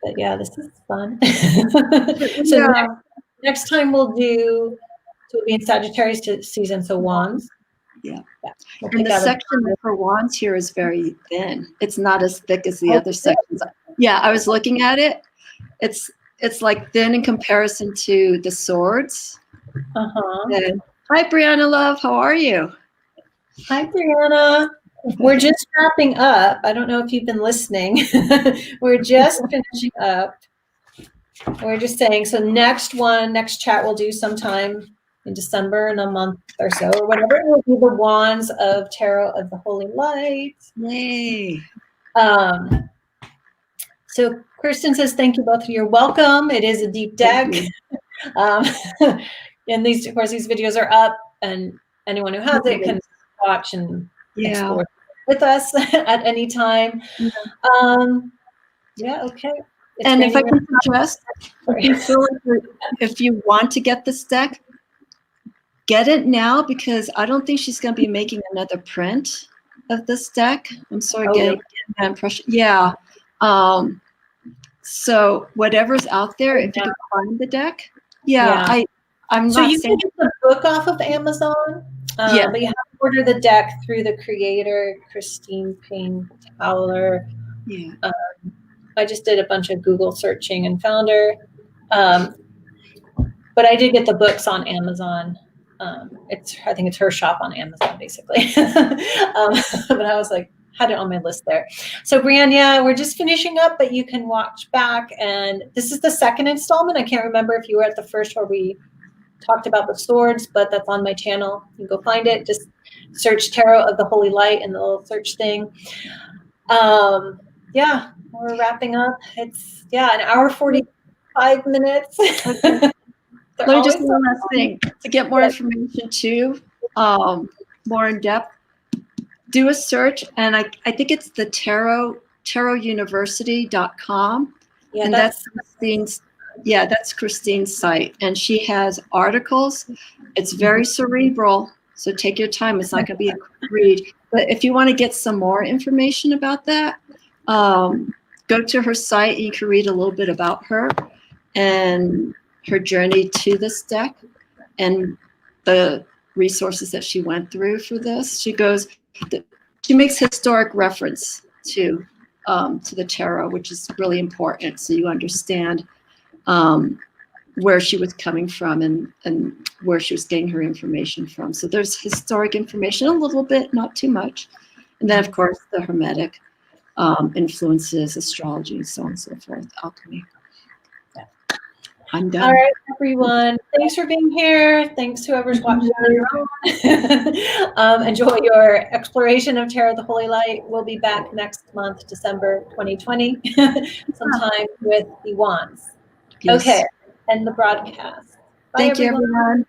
But yeah, this is fun. So next time we'll be in Sagittarius season, so wands.
Yeah.
We'll
and the section for wands here is very thin. It's not as thick as the other sections. Yeah, I was looking at it. It's like thin in comparison to the swords. And, hi, Brianna love. How are you?
Hi, Brianna. We're just wrapping up. I don't know if you've been listening. We're just finishing up. We're just saying, so next chat we'll do sometime in December, in a month or so, or whatever. It will be the Wands of Tarot of the Holy Light.
Yay.
So Kristen says, thank you both. You're welcome. It is a deep deck. And these videos are up, and anyone who has it can watch and explore with us at any time. Yeah, okay.
And if I can suggest, if you want to get this deck, get it now, because I don't think she's going to be making another print of this deck. I'm sort of getting that impression. Yeah. So whatever's out there, if you can find the deck. I'm not
so you
saying
can get the book off of Amazon. But you have to order the deck through the creator, Christine Payne Towler.
Yeah.
I just did a bunch of Google searching and found her. But I did get the books on Amazon. I think it's her shop on Amazon, basically. But I was like, had it on my list there. So Brianna, we're just finishing up, but you can watch back. And this is the second installment. I can't remember if you were at the first where we talked about the swords, but that's on my channel. You can go find it. Just search Tarot of the Holy Light in the little search thing. Yeah, we're wrapping up. It's an hour 45 minutes.
Let me just say one last thing. To get more information too, more in depth, do a search, and I think it's the tarotuniversity.com. Yeah, and that's Christine's site, and she has articles. It's very cerebral, So take your time. It's not going to be a quick read. But if you want to get some more information about that, go to her site. You can read a little bit about her and her journey to this deck and the resources that she went through for this. She makes historic reference to the tarot, which is really important, so you understand where she was coming from and where she was getting her information from. So there's historic information, a little bit, not too much. And then, of course, the Hermetic influences, astrology, and so on and so forth, alchemy. I'm done.
All right, everyone. Thanks for being here. Thanks to whoever's watching on your own. Enjoy your exploration of Tarot the Holy Light. We'll be back next month, December 2020, sometime with the wands.
Yes.
Okay, end the broadcast. Bye,
Thank you, everyone.